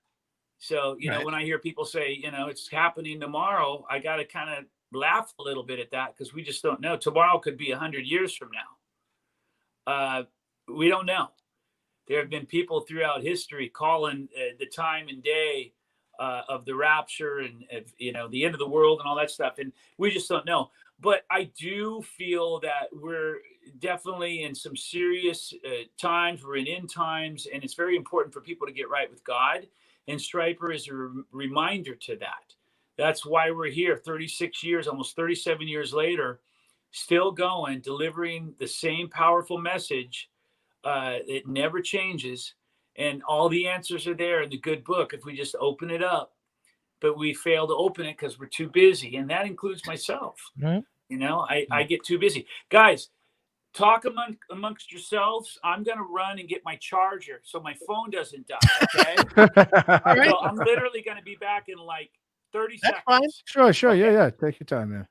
So, when I hear people say, it's happening tomorrow, I got to kind of laugh a little bit at that, because we just don't know. Tomorrow could be 100 years from now. We don't know. There have been people throughout history calling the time and day of the rapture and the end of the world and all that stuff, and we just don't know. But I do feel that we're definitely in some serious times. We're in end times, and it's very important for people to get right with God. And Stryper is a reminder to that. That's why we're here 36 years, almost 37 years later, still going, delivering the same powerful message. It never changes. And all the answers are there in the good book if we just open it up. But we fail to open it because we're too busy. And that includes myself. Right. I get too busy. Guys, talk amongst yourselves. I'm going to run and get my charger so my phone doesn't die. Okay. So I'm literally going to be back in like 30 That's seconds. fine. Sure. Okay. Yeah. Take your time, man.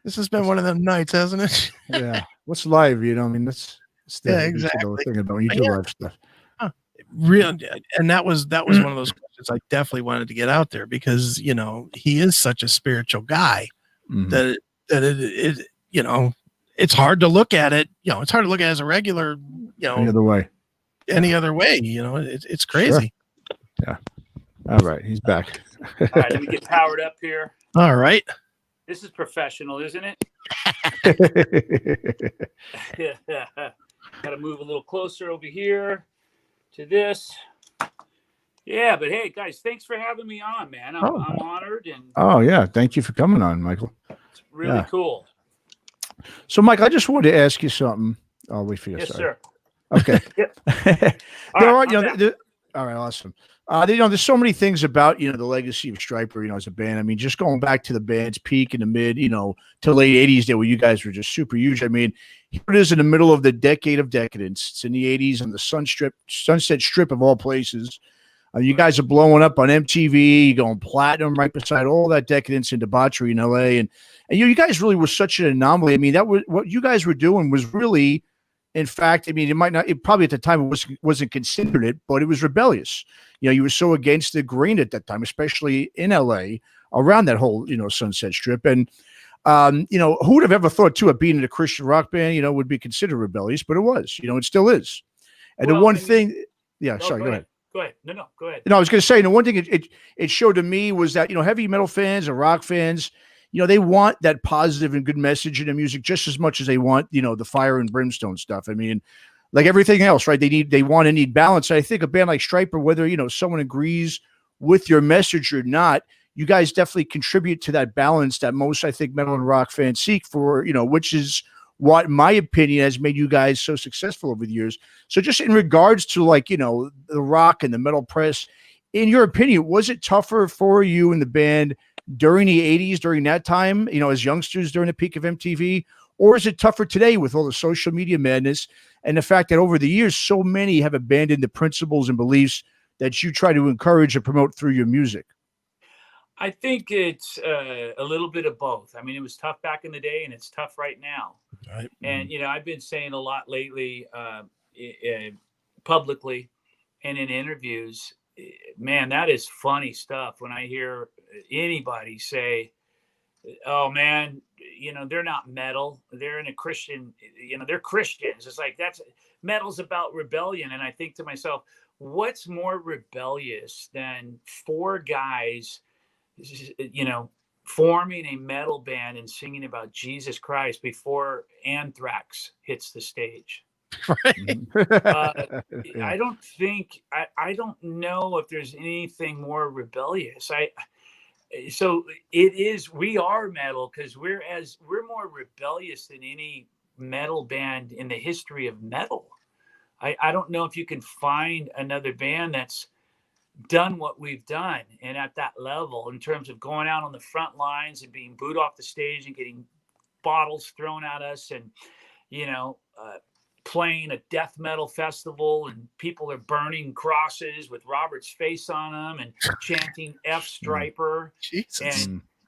This has been one of them nights, hasn't it? Yeah. What's live? You know, I mean, that's Yeah, the exactly. thing about when you do live stuff. Huh. Real, and that was one of those questions I definitely wanted to get out there because he is such a spiritual guy that it it's hard to look at it. It's hard to look at it as a regular. Any other way. Any other way. It's crazy. Sure. Yeah. All right, he's back. All right, let me get powered up here. All right. This is professional, isn't it? Got to move a little closer over here to this. Yeah, but hey, guys, thanks for having me on, man. I'm honored. And oh, yeah. Thank you for coming on, Michael. It's really cool. So, Mike, I just wanted to ask you something. I'll wait for you. Yes, sorry. sir. Okay. All right, all right, awesome. There's so many things about, the legacy of Stryper, as a band. I mean, just going back to the band's peak in the mid, to late 80s there where you guys were just super huge. I mean, here it is in the middle of the decade of decadence. It's in the 80s on the Sunset Strip of all places. You guys are blowing up on MTV, going platinum right beside all that decadence and debauchery in LA. And you guys really were such an anomaly. I mean, that was what you guys were doing was really, in fact, I mean, it probably at the time it wasn't considered it, but it was rebellious. You were so against the grain at that time, especially in LA around that whole, Sunset Strip. And, who would have ever thought too of being in a Christian rock band, would be considered rebellious, but it was, it still is. And the one thing, sorry, go ahead. Go ahead. No, go ahead. I was going to say, the one thing it showed to me was that, heavy metal fans and rock fans, they want that positive and good message in the music just as much as they want, the fire and brimstone stuff. I mean, like everything else, right? They want and need balance. And I think a band like Stryper, whether, someone agrees with your message or not, you guys definitely contribute to that balance that most, I think, metal and rock fans seek for, which is what, in my opinion, has made you guys so successful over the years. So just in regards to the rock and the metal press, in your opinion, was it tougher for you in the band during the 80s, during that time, as youngsters during the peak of MTV? Or is it tougher today with all the social media madness and the fact that over the years, so many have abandoned the principles and beliefs that you try to encourage and promote through your music? I think it's a little bit of both. I mean, it was tough back in the day and it's tough right now. Right. And, I've been saying a lot lately, publicly and in interviews, man, that is funny stuff when I hear anybody say, oh man, they're not metal, they're in a Christian, they're Christians. It's like, metal's about rebellion. And I think to myself, what's more rebellious than four guys, forming a metal band and singing about Jesus Christ before Anthrax hits the stage? Right. I don't think, I don't know if there's anything more rebellious. So it is, we are metal because we're more rebellious than any metal band in the history of metal. I don't know if you can find another band that's done what we've done and at that level in terms of going out on the front lines and being booed off the stage and getting bottles thrown at us and, playing a death metal festival and people are burning crosses with Robert's face on them and chanting F Stryper.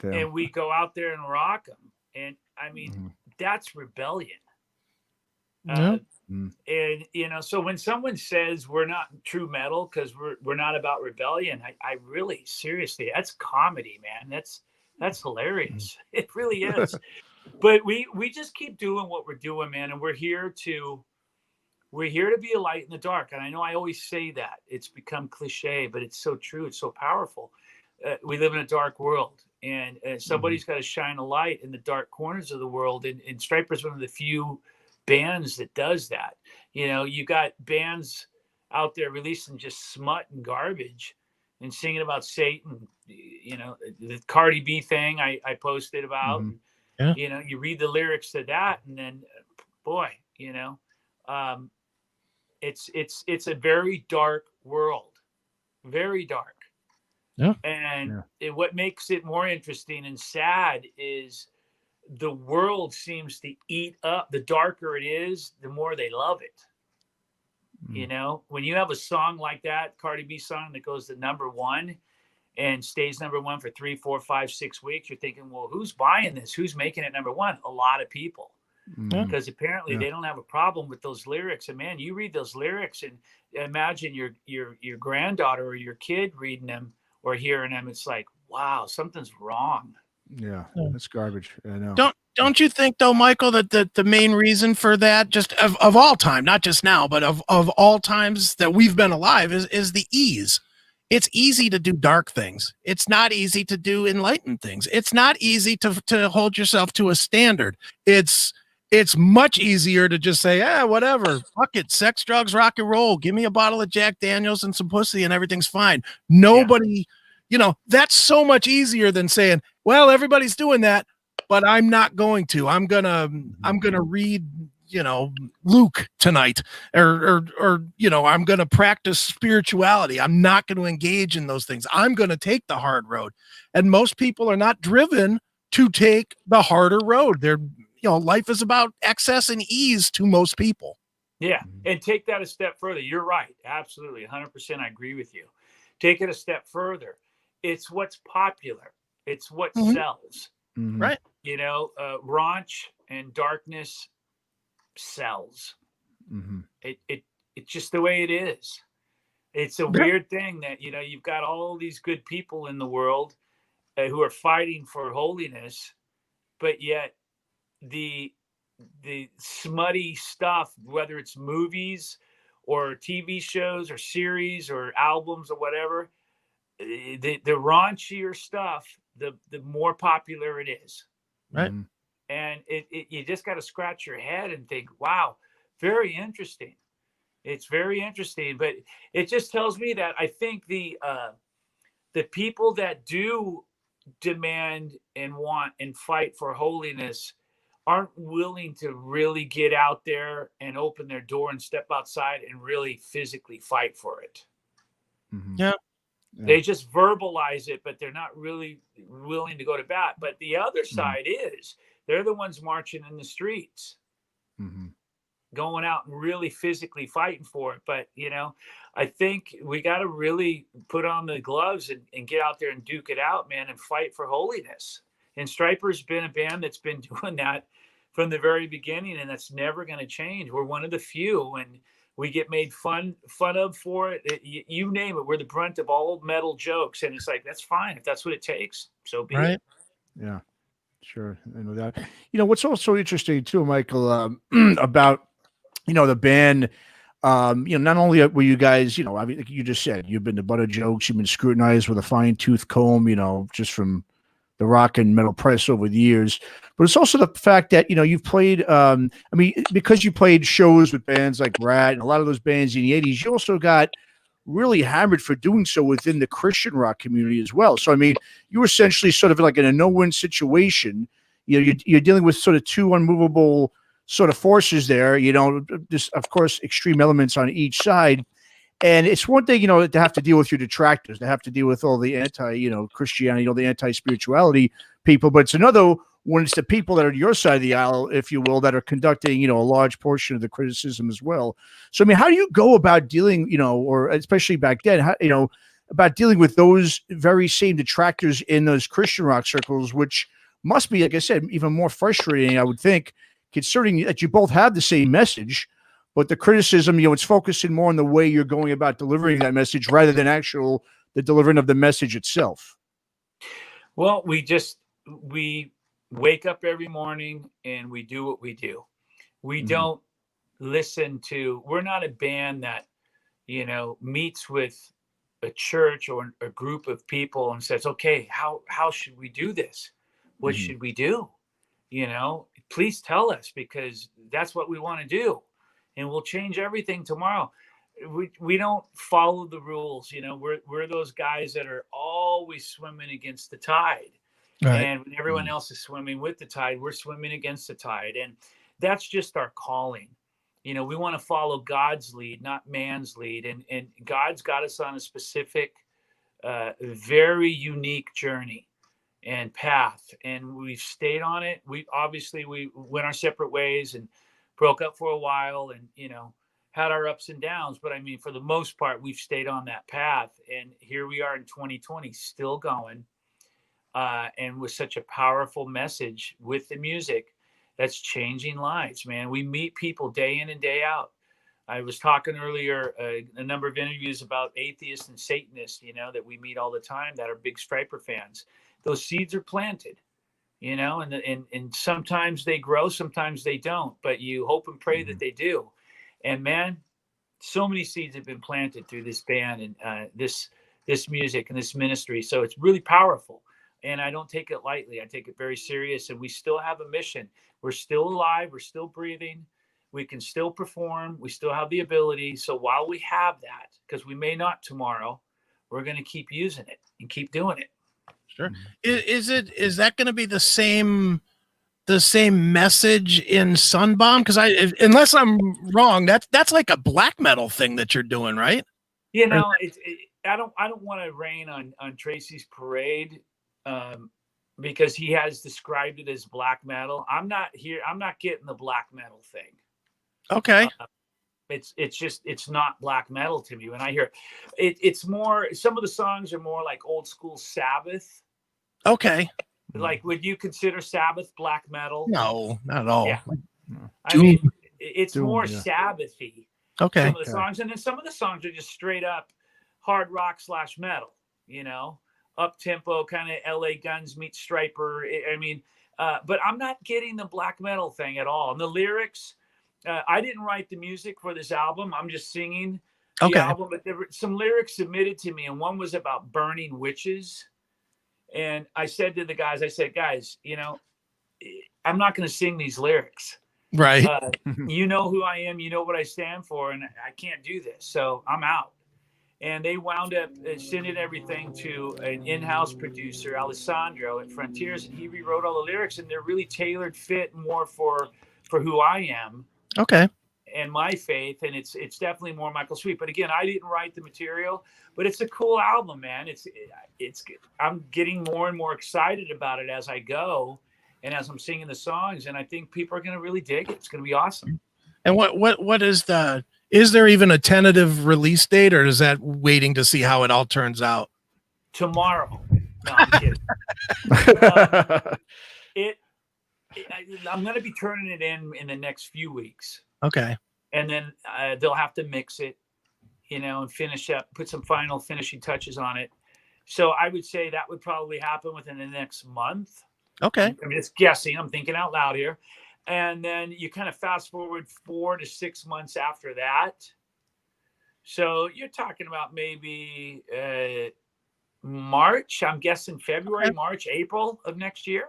And we go out there and rock them. And I mean, that's rebellion. And, so when someone says we're not true metal because we're not about rebellion, I really, seriously, that's comedy, man. That's hilarious. It really is. But we just keep doing what we're doing, man. And we're here to be a light in the dark. And I know I always say that. It's become cliche, but it's so true. It's so powerful. We live in a dark world, and somebody's got to shine a light in the dark corners of the world. And Stryper's one of the few bands that does that. You got bands out there releasing just smut and garbage and singing about Satan. The Cardi B thing I posted about. Yeah. You read the lyrics to that, and then, boy, it's a very dark world, very dark. Yeah. And what makes it more interesting and sad is the world seems to eat up. The darker it is, the more they love it. When you have a song like that, Cardi B song that goes to #1, and stays number one for 3, 4, 5, 6 weeks, you're thinking, well, who's buying this? Who's making it number one? A lot of people. Because apparently they don't have a problem with those lyrics. And man, you read those lyrics and imagine your granddaughter or your kid reading them or hearing them. It's like, wow, something's wrong. Yeah, that's garbage. I know. Don't you think though, Michael, that the main reason for that, just of all time, not just now, but of all times that we've been alive, is the ease. It's easy to do dark things. It's not easy to do enlightened things. It's not easy to hold yourself to a standard. It's much easier to just say, whatever, fuck it, sex, drugs, rock and roll. Give me a bottle of Jack Daniels and some pussy and everything's fine. Nobody, that's so much easier than saying, well, everybody's doing that, but I'm not going to. I'm gonna read, Luke tonight, or I'm gonna practice spirituality. I'm not going to engage in those things. I'm going to take the hard road. And most people are not driven to take the harder road. They're life is about excess and ease to most people. Yeah. And take that a step further. You're right. Absolutely. 100%. I agree with you. Take it a step further. It's what's popular. It's what sells. Right. Raunch and darkness sells. It's just the way it is. It's a weird thing that, you've got all these good people in the world who are fighting for holiness, but yet the smutty stuff, whether it's movies or TV shows or series or albums or whatever, the raunchier stuff, the more popular it is. Right. And you just got to scratch your head and think, wow, very interesting. It's very interesting, but it just tells me that I think the people that do demand and want and fight for holiness aren't willing to really get out there and open their door and step outside and really physically fight for it. Yeah. They just verbalize it, but they're not really willing to go to bat. But the other side is they're the ones marching in the streets, going out and really physically fighting for it. But, I think we got to really put on the gloves and get out there and duke it out, man, and fight for holiness. And Stryper's been a band that's been doing that from the very beginning, and that's never going to change. We're one of the few, and we get made fun of for it. You name it. We're the brunt of all metal jokes, and it's like, that's fine. If that's what it takes, so be it. Yeah, sure. I know that. What's also interesting too, Michael, about, the band, not only were you guys, like you just said, you've been the butt of jokes, you've been scrutinized with a fine tooth comb, just from the rock and metal press over the years, but it's also the fact that, you've played, because you played shows with bands like Rat and a lot of those bands in the 80s, you also got really hammered for doing so within the Christian rock community as well. So, you were essentially sort of like in a no-win situation. You're dealing with sort of two unmovable sort of forces there, just, of course, extreme elements on each side. And it's one thing, to have to deal with your detractors, to have to deal with all the Christianity, the anti-spirituality people. But it's another when it's the people that are your side of the aisle, if you will, that are conducting, a large portion of the criticism as well. So, how do you go about dealing, or especially back then, about dealing with those very same detractors in those Christian rock circles, which must be, like I said, even more frustrating, I would think, considering that you both have the same message, but the criticism, it's focusing more on the way you're going about delivering that message rather than the delivering of the message itself. Well, we wake up every morning and we do what we do. We don't listen to, we're not a band that, meets with a church or a group of people and says, okay, how should we do this? What should we do? Please tell us, because that's what we want to do. And we'll change everything tomorrow. We don't follow the rules. We're those guys that are always swimming against the tide. Right. And when everyone else is swimming with the tide, we're swimming against the tide. And that's just our calling. We want to follow God's lead, not man's lead. And God's got us on a specific, very unique journey and path. And we've stayed on it. We went our separate ways and broke up for a while and, had our ups and downs, but I mean, for the most part, we've stayed on that path. And here we are in 2020, still going, and with such a powerful message with the music that's changing lives, man. We meet people day in and day out. I was talking earlier, a number of interviews about atheists and Satanists, you know, that we meet all the time that are big Stryper fans. Those seeds are planted, you know, and sometimes they grow, sometimes they don't, but you hope and pray that they do. And man, so many seeds have been planted through this band and this music and this ministry. So it's really powerful. And I don't take it lightly. I take it very serious. And we still have a mission. We're still alive. We're still breathing. We can still perform. We still have the ability. So while we have that, because we may not tomorrow, we're going to keep using it and keep doing it. Sure. Is that going to be the same message in Sunbomb? Because unless I'm wrong, that's like a black metal thing that you're doing, right? You know, I don't want to rain on Tracy's parade, because he has described it as black metal. I'm not getting the black metal thing. Okay. It's not black metal to me when I hear it. It's more, some of the songs are more like old school Sabbath. Okay. Like, would you consider Sabbath black metal? No, not at all. Yeah. I mean, it's more Sabbathy. Okay. Some of the songs, and then some of the songs are just straight up hard rock / metal, you know, up tempo, kind of LA Guns meets Stryper. I mean, but I'm not getting the black metal thing at all. And the lyrics, I didn't write the music for this album. I'm just singing the album, but there were some lyrics submitted to me, and one was about burning witches. And I said to the guys, guys, you know, I'm not going to sing these lyrics. Right. You know who I am. You know what I stand for. And I can't do this. So I'm out. And they wound up sending everything to an in-house producer, Alessandro at Frontiers. And he rewrote all the lyrics. And they're really tailored fit more for who I am. Okay. And my faith, and it's definitely more Michael Sweet. But again, I didn't write the material, but it's a cool album, man. It's I'm getting more and more excited about it as I go, and as I'm singing the songs, and I think people are going to really dig it. It's going to be awesome. And what is there even a tentative release date, or is that waiting to see how it all turns out? Tomorrow. No, I'm kidding. I'm going to be turning it in the next few weeks. Okay. And then they'll have to mix it, you know, and finish up, put some final finishing touches on it. So I would say that would probably happen within the next month. Okay. I'm just guessing. I'm thinking out loud here. And then you kind of fast forward 4 to 6 months after that. So you're talking about maybe March. I'm guessing February, March, April of next year.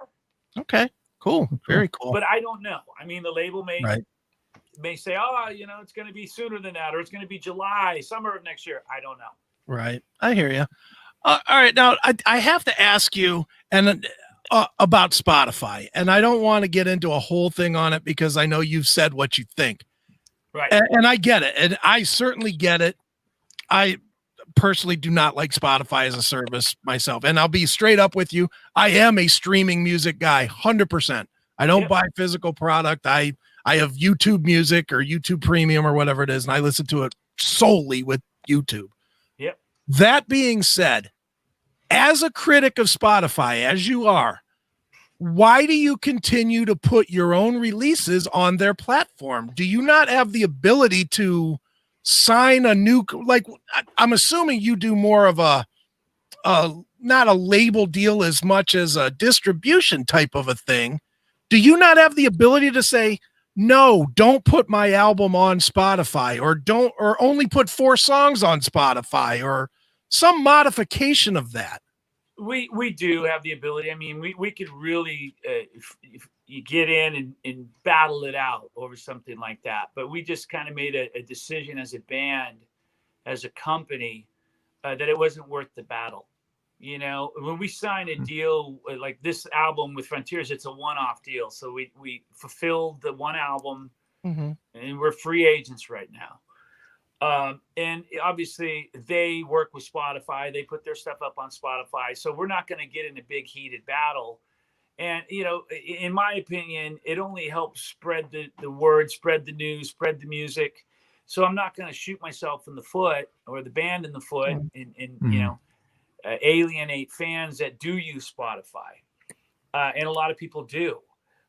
Okay. Cool. Very cool. But I don't know. I mean, the label may say, oh, you know, it's going to be sooner than that, or it's going to be July, summer of next year. I don't know. Right. I hear you. All right. Now I have to ask you about Spotify, and I don't want to get into a whole thing on it because I know you've said what you think. Right. And I get it. And I certainly get it. I personally do not like Spotify as a service myself. And I'll be straight up with you. I am a streaming music guy, 100%. I don't buy physical product. I have YouTube Music or YouTube Premium or whatever it is, and I listen to it solely with YouTube. Yep. That being said, as a critic of Spotify, as you are, why do you continue to put your own releases on their platform? Do you not have the ability to sign a new, like, I'm assuming you do more of a not a label deal as much as a distribution type of a thing. Do you not have the ability to say, no, don't put my album on Spotify, or only put 4 songs on Spotify, or some modification of that? We do have the ability. I mean, we could really you get in and battle it out over something like that. But we just kind of made a decision as a band, as a company, that it wasn't worth the battle. You know, when we sign a deal like this album with Frontiers, it's a one-off deal. So we fulfilled the one album, and we're free agents right now. And obviously they work with Spotify. They put their stuff up on Spotify. So we're not going to get in a big heated battle. And, you know, in my opinion, it only helps spread the word, spread the news, spread the music. So I'm not going to shoot myself in the foot or the band in the foot and you know, alienate fans that do use Spotify. And a lot of people do.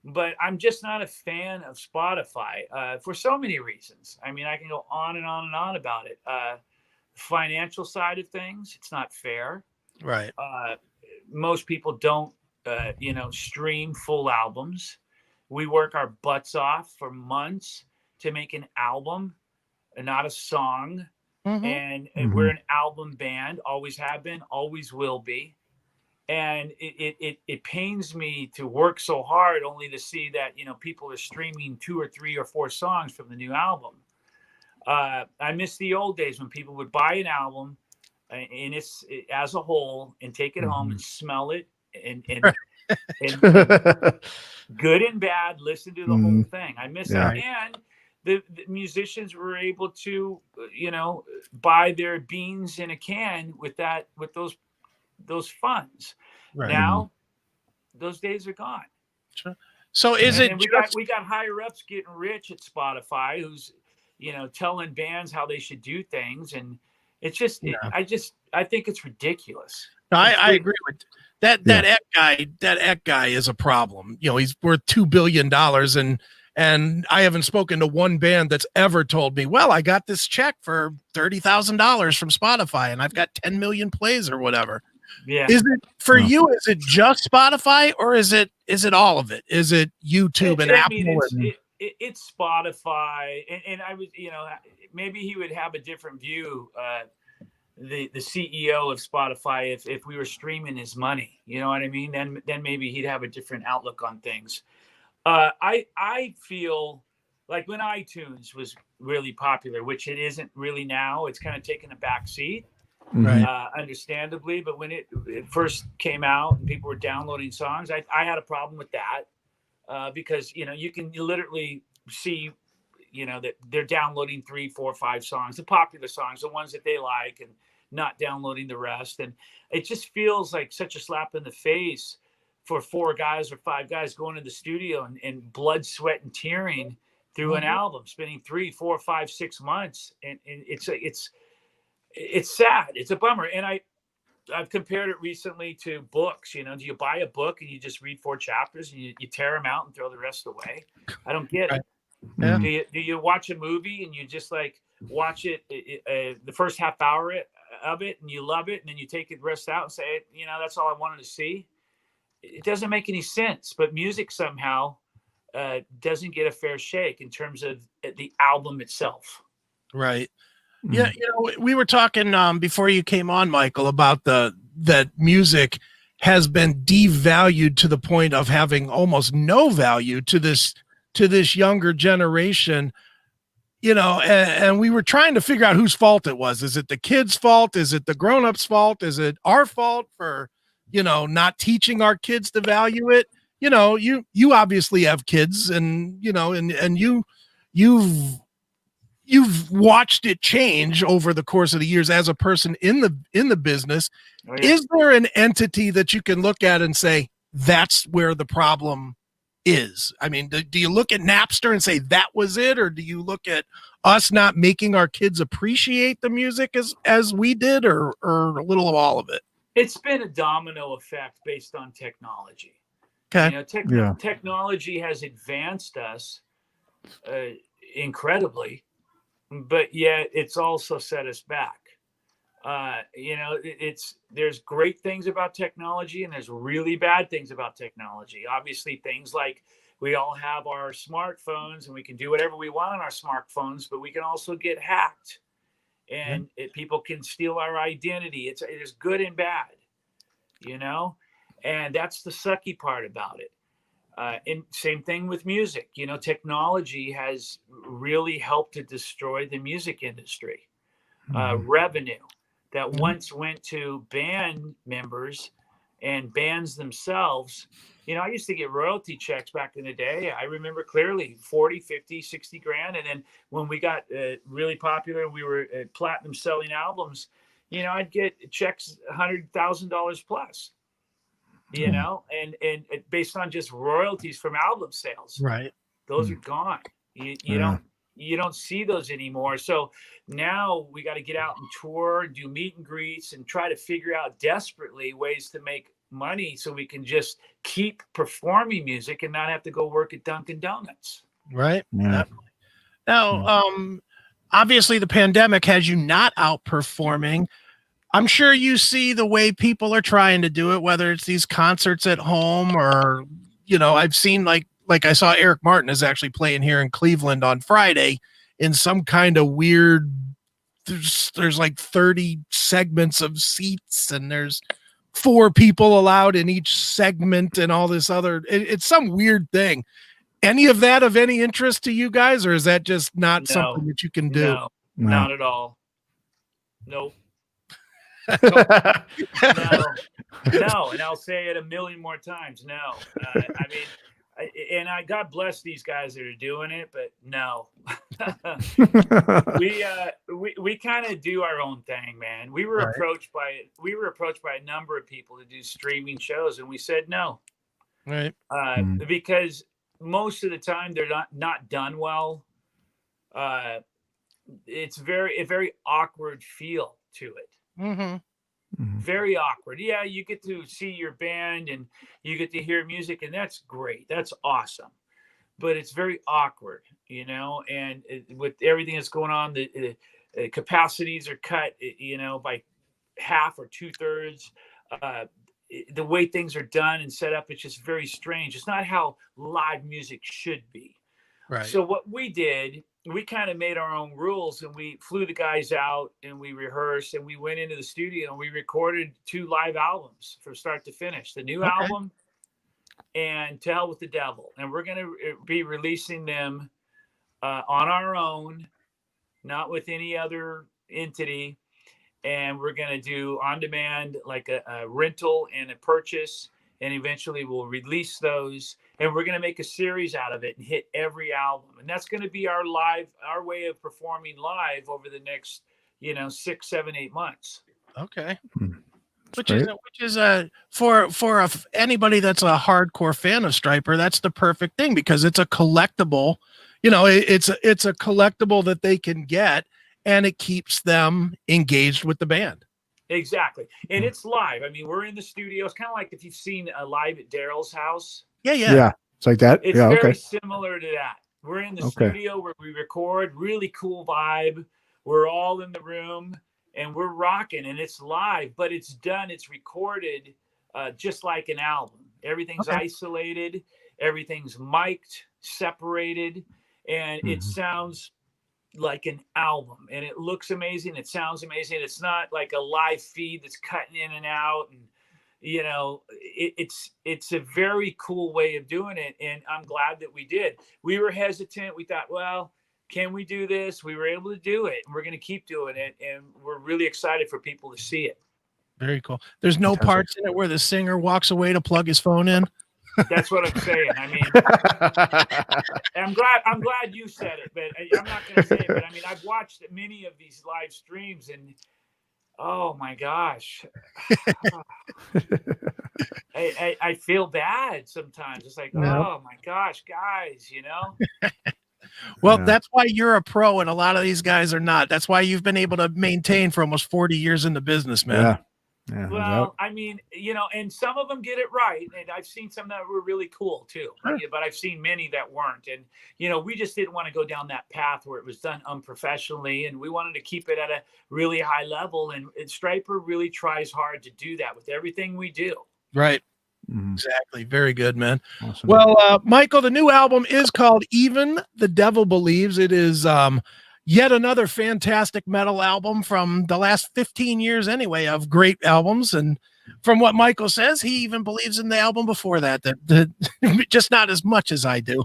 But I'm just not a fan of Spotify for so many reasons. I mean, I can go on and on and on about it. Financial side of things, it's not fair. Right. Most people don't, you know, stream full albums. We work our butts off for months to make an album, not a song. And we're an album band, always have been, always will be. And it pains me to work so hard only to see that, you know, people are streaming 2 or 3 or 4 songs from the new album. I miss the old days when people would buy an album and it's as a whole and take it home and smell it and good and bad, listen to the whole thing. I miss that. And the musicians were able to, you know, buy their beans in a can with those funds. Now those days are gone. So we got higher ups getting rich at Spotify who's, you know, telling bands how they should do things, and it's just I think it's ridiculous. No, I agree with that. That Eck guy is a problem. You know, he's worth $2 billion, and I haven't spoken to one band that's ever told me, well, I got this check for $30,000 from Spotify and I've got 10 million plays or whatever. Yeah. Is it for you? Is it just Spotify, or is it all of it? Is it YouTube and Apple? It's Spotify, and I was, you know, maybe he would have a different view. The CEO of Spotify, if we were streaming his money, you know what I mean? Then maybe he'd have a different outlook on things. I feel like when iTunes was really popular, which it isn't really now, it's kind of taken a back seat. Understandably, but when it first came out and people were downloading songs, I had a problem with that because, you know, you can literally see, you know, that they're downloading 3, 4, 5 songs, the popular songs, the ones that they like, and not downloading the rest. And it just feels like such a slap in the face for 4 guys or 5 guys going to the studio and blood, sweat, and tearing through an album, spending 3, 4, 5, 6 months, and it's sad. It's a bummer. And I've compared it recently to books. You know, do you buy a book and you just read 4 chapters and you tear them out and throw the rest away? I don't get it. Yeah. Do you watch a movie and you just like watch it the first half hour of it and you love it, and then you take the rest out and say, you know, that's all I wanted to see? It doesn't make any sense. But music somehow doesn't get a fair shake in terms of the album itself. Right. Yeah, you know, we were talking before you came on, Michael, about that music has been devalued to the point of having almost no value to this younger generation. You know, and we were trying to figure out whose fault it was. Is it the kids' fault? Is it the grown-ups' fault? Is it our fault for, you know, not teaching our kids to value it? You know, you obviously have kids, and you know, and you've watched it change over the course of the years as a person in the business. Oh, yeah. Is there an entity that you can look at and say, that's where the problem is? I mean, do you look at Napster and say that was it? Or do you look at us not making our kids appreciate the music as we did, or a little of all of it? It's been a domino effect based on technology. Okay. You know, technology has advanced us incredibly, but yet it's also set us back. You know, there's great things about technology and there's really bad things about technology. Obviously, things like we all have our smartphones and we can do whatever we want on our smartphones, but we can also get hacked, and people can steal our identity. It is good and bad, you know, and that's the sucky part about it. And same thing with music. You know, technology has really helped to destroy the music industry. Revenue that once went to band members and bands themselves. You know, I used to get royalty checks back in the day. I remember clearly 40, 50, 60 grand. And then when we got really popular, we were platinum selling albums, you know, I'd get checks $100,000 plus. You know, and based on just royalties from album sales, right? Those are gone. You don't you don't see those anymore. So now we got to get out and tour, do meet and greets, and try to figure out desperately ways to make money so we can just keep performing music and not have to go work at Dunkin' Donuts. Right. Yeah. Now, obviously the pandemic has you not out performing. I'm sure you see the way people are trying to do it, whether it's these concerts at home or, I've seen like I saw Eric Martin is actually playing here in Cleveland on Friday in some kind of weird, there's like 30 segments of seats and there's 4 people allowed in each segment and all this other, it's some weird thing. Any of that of any interest to you guys, or is that just not something that you can do? No, not at all. Nope. No, and I'll say it a million more times. No, I mean, and God bless these guys that are doing it, but no, we kind of do our own thing, man. We were approached by a number of people to do streaming shows, and we said no, right? Because most of the time they're not done well. It's a very awkward feel to it. Mm-hmm. Very awkward. Yeah, you get to see your band and you get to hear music, and that's great. That's awesome. But it's very awkward, and with everything that's going on, the capacities are cut, by half or 2/3. The way things are done and set up, it's just very strange. It's not how live music should be. Right. So what we did, we kind of made our own rules, and we flew the guys out and we rehearsed and we went into the studio and we recorded 2 live albums from start to finish, the new album and To Hell with the Devil. And we're going to be releasing them on our own, not with any other entity. And we're going to do on demand, like a rental and a purchase. And eventually we'll release those, and we're going to make a series out of it and hit every album. And that's going to be our way of performing live over the next, 6, 7, 8 months. Okay. Which is for anybody that's a hardcore fan of Stryper, that's the perfect thing, because it's a collectible, it's a collectible that they can get, and it keeps them engaged with the band. Exactly. And it's live. I mean, we're in the studio. It's kind of like if you've seen a live at Daryl's house. Yeah. It's like that. It's very similar to that. We're in the studio where we record, really cool vibe. We're all in the room and we're rocking, and it's live, but it's done. It's recorded just like an album. Everything's isolated. Everything's mic'd, separated, and it sounds like an album, and it looks amazing. It sounds amazing. It's not like a live feed that's cutting in and out, and it's a very cool way of doing it. And I'm glad that we did. We were hesitant. We thought, well, can we do this? We were able to do it, and we're going to keep doing it. And we're really excited for people to see it. Very cool. There's no parts in it where the singer walks away to plug his phone in. That's what I'm saying. I mean, I'm glad you said it, but I'm not going to say it. But I mean, I've watched many of these live streams, and oh my gosh, I feel bad sometimes. It's like, oh my gosh, guys, Well, that's why you're a pro, and a lot of these guys are not. That's why you've been able to maintain for almost 40 years in the business, man. Yeah. Well, I mean, and some of them get it right. And I've seen some that were really cool too, but I've seen many that weren't. And, we just didn't want to go down that path where it was done unprofessionally, and we wanted to keep it at a really high level. And Stryper really tries hard to do that with everything we do. Right. Exactly. Very good, man. Awesome. Well, Michael, the new album is called Even the Devil Believes. It is, yet another fantastic metal album from the last 15 years anyway of great albums. And from what Michael says, he even believes in the album before that just not as much as I do.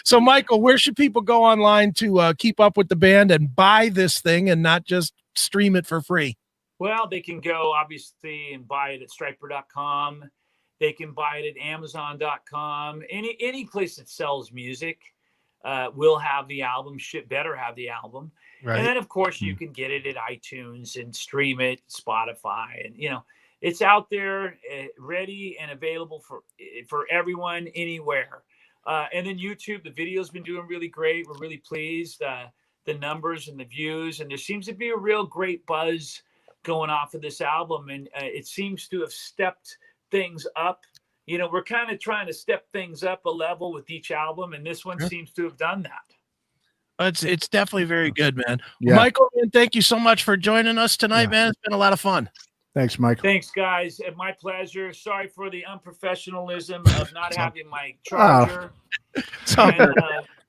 So Michael, where should people go online to keep up with the band and buy this thing and not just stream it for free? Well, they can go obviously and buy it at Stryper.com. They can buy it at Amazon.com. Any place that sells music. Will have the album, better have the album. Right. And then, of course, you can get it at iTunes and stream it, Spotify. And, it's out there, ready and available for everyone, anywhere. And then YouTube, the video's been doing really great. We're really pleased. The numbers and the views, and there seems to be a real great buzz going off of this album, and it seems to have stepped things up. You know, we're kind of trying to step things up a level with each album, and this one seems to have done that. It's definitely very good, man. Yeah. Michael, man, thank you so much for joining us tonight, man. It's been a lot of fun. Thanks, Michael. Thanks, guys. My pleasure. Sorry for the unprofessionalism of not having my charger. And,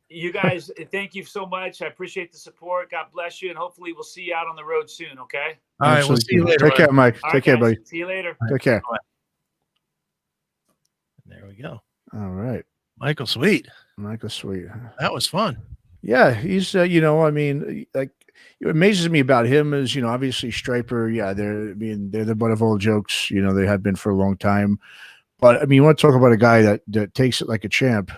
you guys, thank you so much. I appreciate the support. God bless you, and hopefully we'll see you out on the road soon, okay? All right, we'll see you later. Take care, Mike. Take care, buddy. See you later. Take care. There we go. All right. Michael Sweet. Michael Sweet. That was fun. Yeah, he's, you know, I mean, like, what amazes me about him is, you know, obviously Stryper, yeah, they're the butt of all jokes. You know, they have been for a long time. But, I mean, you want to talk about a guy that takes it like a champ.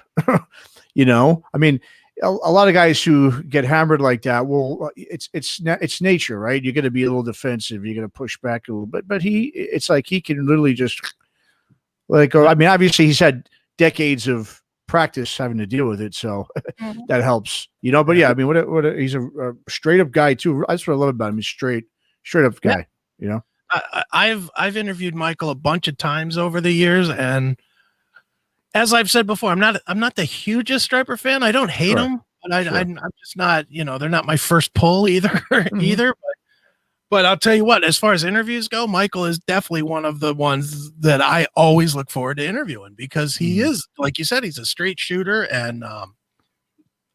You know, I mean, a lot of guys who get hammered like that, well, it's nature, right? You're going to be a little defensive. You're going to push back a little bit. But it's like he can literally just, like, I mean, obviously he's had decades of practice having to deal with it, so that helps, you know. But yeah, I mean, he's a straight up guy too. That's what I love about him. He's straight up guy, you know. I've interviewed Michael a bunch of times over the years, and as I've said before, I'm not the hugest Stryper fan. I don't hate him, but I'm just not, you know, they're not my first pull either. But I'll tell you what, as far as interviews go, Michael is definitely one of the ones that I always look forward to interviewing, because he is, like you said, he's a straight shooter, and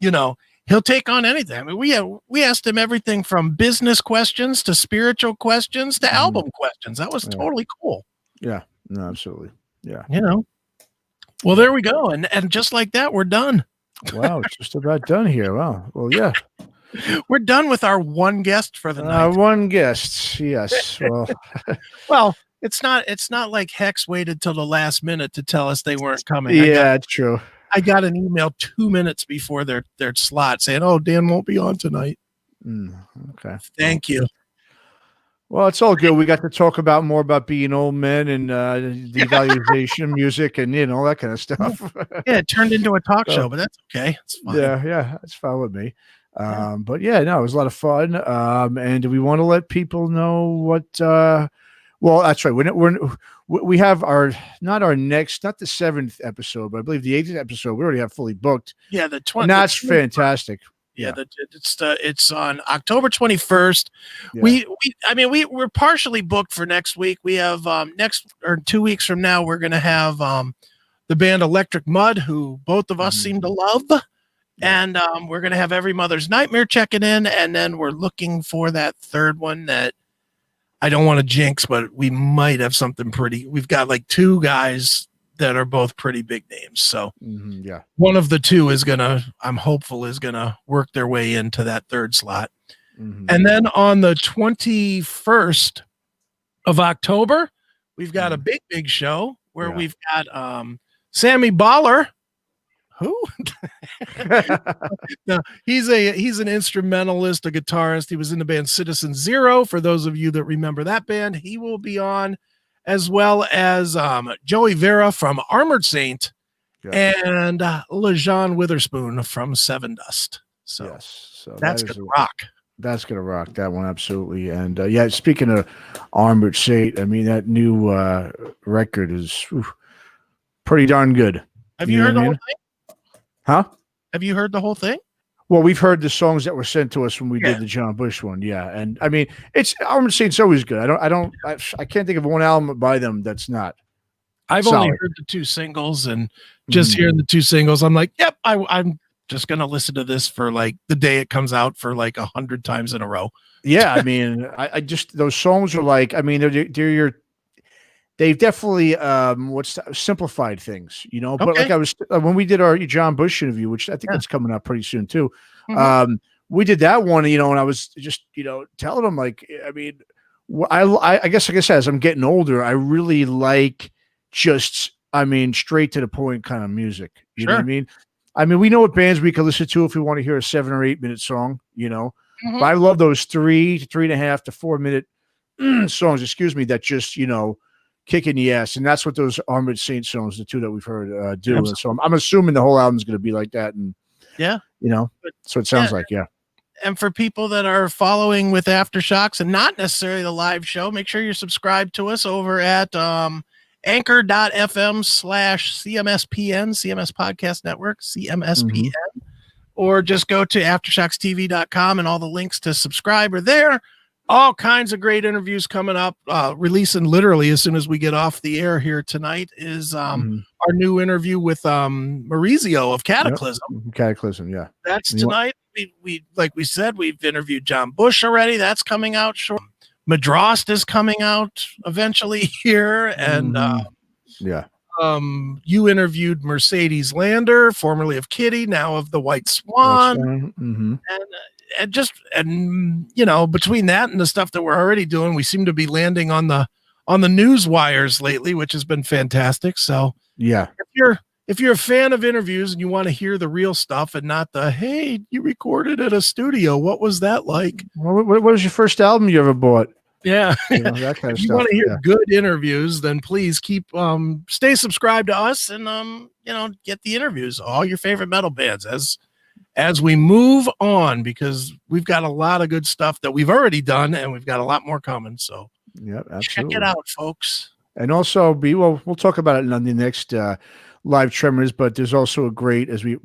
you know, he'll take on anything. I mean, we asked him everything from business questions to spiritual questions to album questions. That was totally cool. Yeah, no, absolutely. Yeah. You know. Well, there we go. And just like that, we're done. Wow, it's just about done here. Wow. Well, yeah. We're done with our one guest for the night. One guest, yes. Well, well, it's not like Hex waited till the last minute to tell us they weren't coming. Yeah, true. I got an email 2 minutes before their slot saying, "Oh, Dan won't be on tonight." Okay. Thank you. Well, it's all good. We got to talk about more about being old men and devaluation music and, you know, all that kind of stuff. Yeah, it turned into a talk show, but that's okay. It's fine. Yeah, that's fine with me. But yeah, no, it was a lot of fun. And do we want to let people know what? Well, that's right. We have not the 7th episode, but I believe the 8th episode we already have fully booked. Yeah, the 20th. And that's fantastic. Yeah, it's on October 21st. Yeah. We're partially booked for next week. We have 2 weeks from now we're going to have the band Electric Mud, who both of us seem to love, and we're going to have Every Mother's Nightmare checking in, and then we're looking for that third one that I don't want to jinx, but we might have something pretty. We've got like 2 guys that are both pretty big names. So one of the 2 I'm hopeful is going to work their way into that third slot. And then on the 21st of October, we've got a big show where we've got Sammy Baller. Who? No, he's an instrumentalist, a guitarist. He was in the band Citizen Zero. For those of you that remember that band, he will be on, as well as Joey Vera from Armored Saint and LeJean Witherspoon from Seven Dust. So, that's going to rock. That's going to rock, that one, absolutely. And speaking of Armored Saint, I mean, that new record is pretty darn good. Have you heard the whole thing? Huh? Have you heard the whole thing? Well, we've heard the songs that were sent to us when we did the John Bush one. Yeah. And I mean, it's Armored Saint's always good. I can't think of one album by them that's not. I've only heard the 2 singles, and just hearing the 2 singles, I'm like, yep, I'm just going to listen to this for like the day it comes out for like 100 times in a row. Yeah. I mean, I just, those songs are like, I mean, they've definitely simplified things, you know. But like I was when we did our John Bush interview, which I think that's coming up pretty soon too. We did that one, you know, and I was just, you know, telling them, like, I mean, I guess, like I said, as I'm getting older, I really like just, I mean, straight to the point kind of music. You know what I mean? I mean, we know what bands we can listen to if we want to hear a 7 or 8 minute song, you know. But I love those 3 to 3.5 to 4 minute songs, that just, you know, kick in the ass, and that's what those Armored Saint songs, the two that we've heard, do. And so I'm assuming the whole album's going to be like that, and so it sounds like. And for people that are following with Aftershocks and not necessarily the live show, make sure you're subscribed to us over at anchor.fm/CMSPN, CMS Podcast Network, CMSPN, or just go to aftershockstv.com, and all the links to subscribe are there. All kinds of great interviews coming up, releasing literally as soon as we get off the air here tonight is our new interview with Maurizio of Cataclysm. Yep. Cataclysm, yeah. That's tonight. We like we said, we've interviewed John Bush already. That's coming out short. Madrost is coming out eventually here. And you interviewed Mercedes Lander, formerly of Kitty, now of the White Swan. And you know, between that and the stuff that we're already doing, we seem to be landing on the news wires lately, which has been fantastic. So if you're a fan of interviews and you want to hear the real stuff and not the, hey, you recorded at a studio, what was that like? What was your first album you ever bought? Yeah. That kind of if you want to hear good interviews, then please stay subscribed to us and get the interviews, all your favorite metal bands as we move on, because we've got a lot of good stuff that we've already done and we've got a lot more coming. So check it out, folks. And also we'll talk about it on the next live Tremors, but there's also a great, as we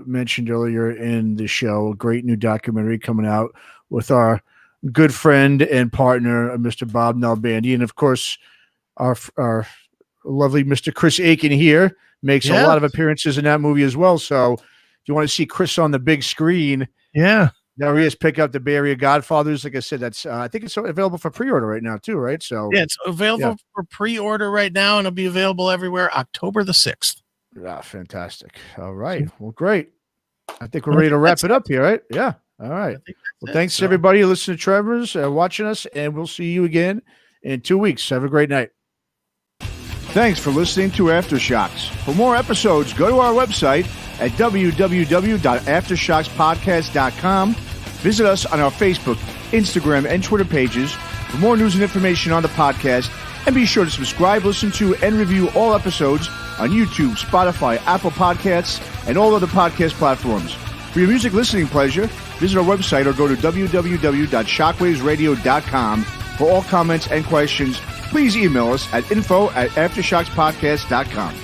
mentioned earlier in the show, a great new documentary coming out with our good friend and partner, Mr. Bob Nalbandy. And of course, our lovely Mr. Chris Aiken here makes a lot of appearances in that movie as well. So if you want to see Chris on the big screen, now he has pick up the Bay Area Godfathers. Like I said, that's I think it's available for pre-order right now too, right? So it's available for pre-order right now, and it'll be available everywhere October the 6th. Yeah, fantastic. All right. Well, great. I think we're ready to wrap it up here, right? Yeah. All right. Well, thanks everybody listening to Tremors, watching us, and we'll see you again in 2 weeks. Have a great night. Thanks for listening to Aftershocks. For more episodes, go to our website at www.aftershockspodcast.com. Visit us on our Facebook, Instagram, and Twitter pages for more news and information on the podcast. And be sure to subscribe, listen to, and review all episodes on YouTube, Spotify, Apple Podcasts, and all other podcast platforms. For your music listening pleasure, visit our website or go to www.shockwavesradio.com. For all comments and questions, please email us at info@aftershockspodcast.com.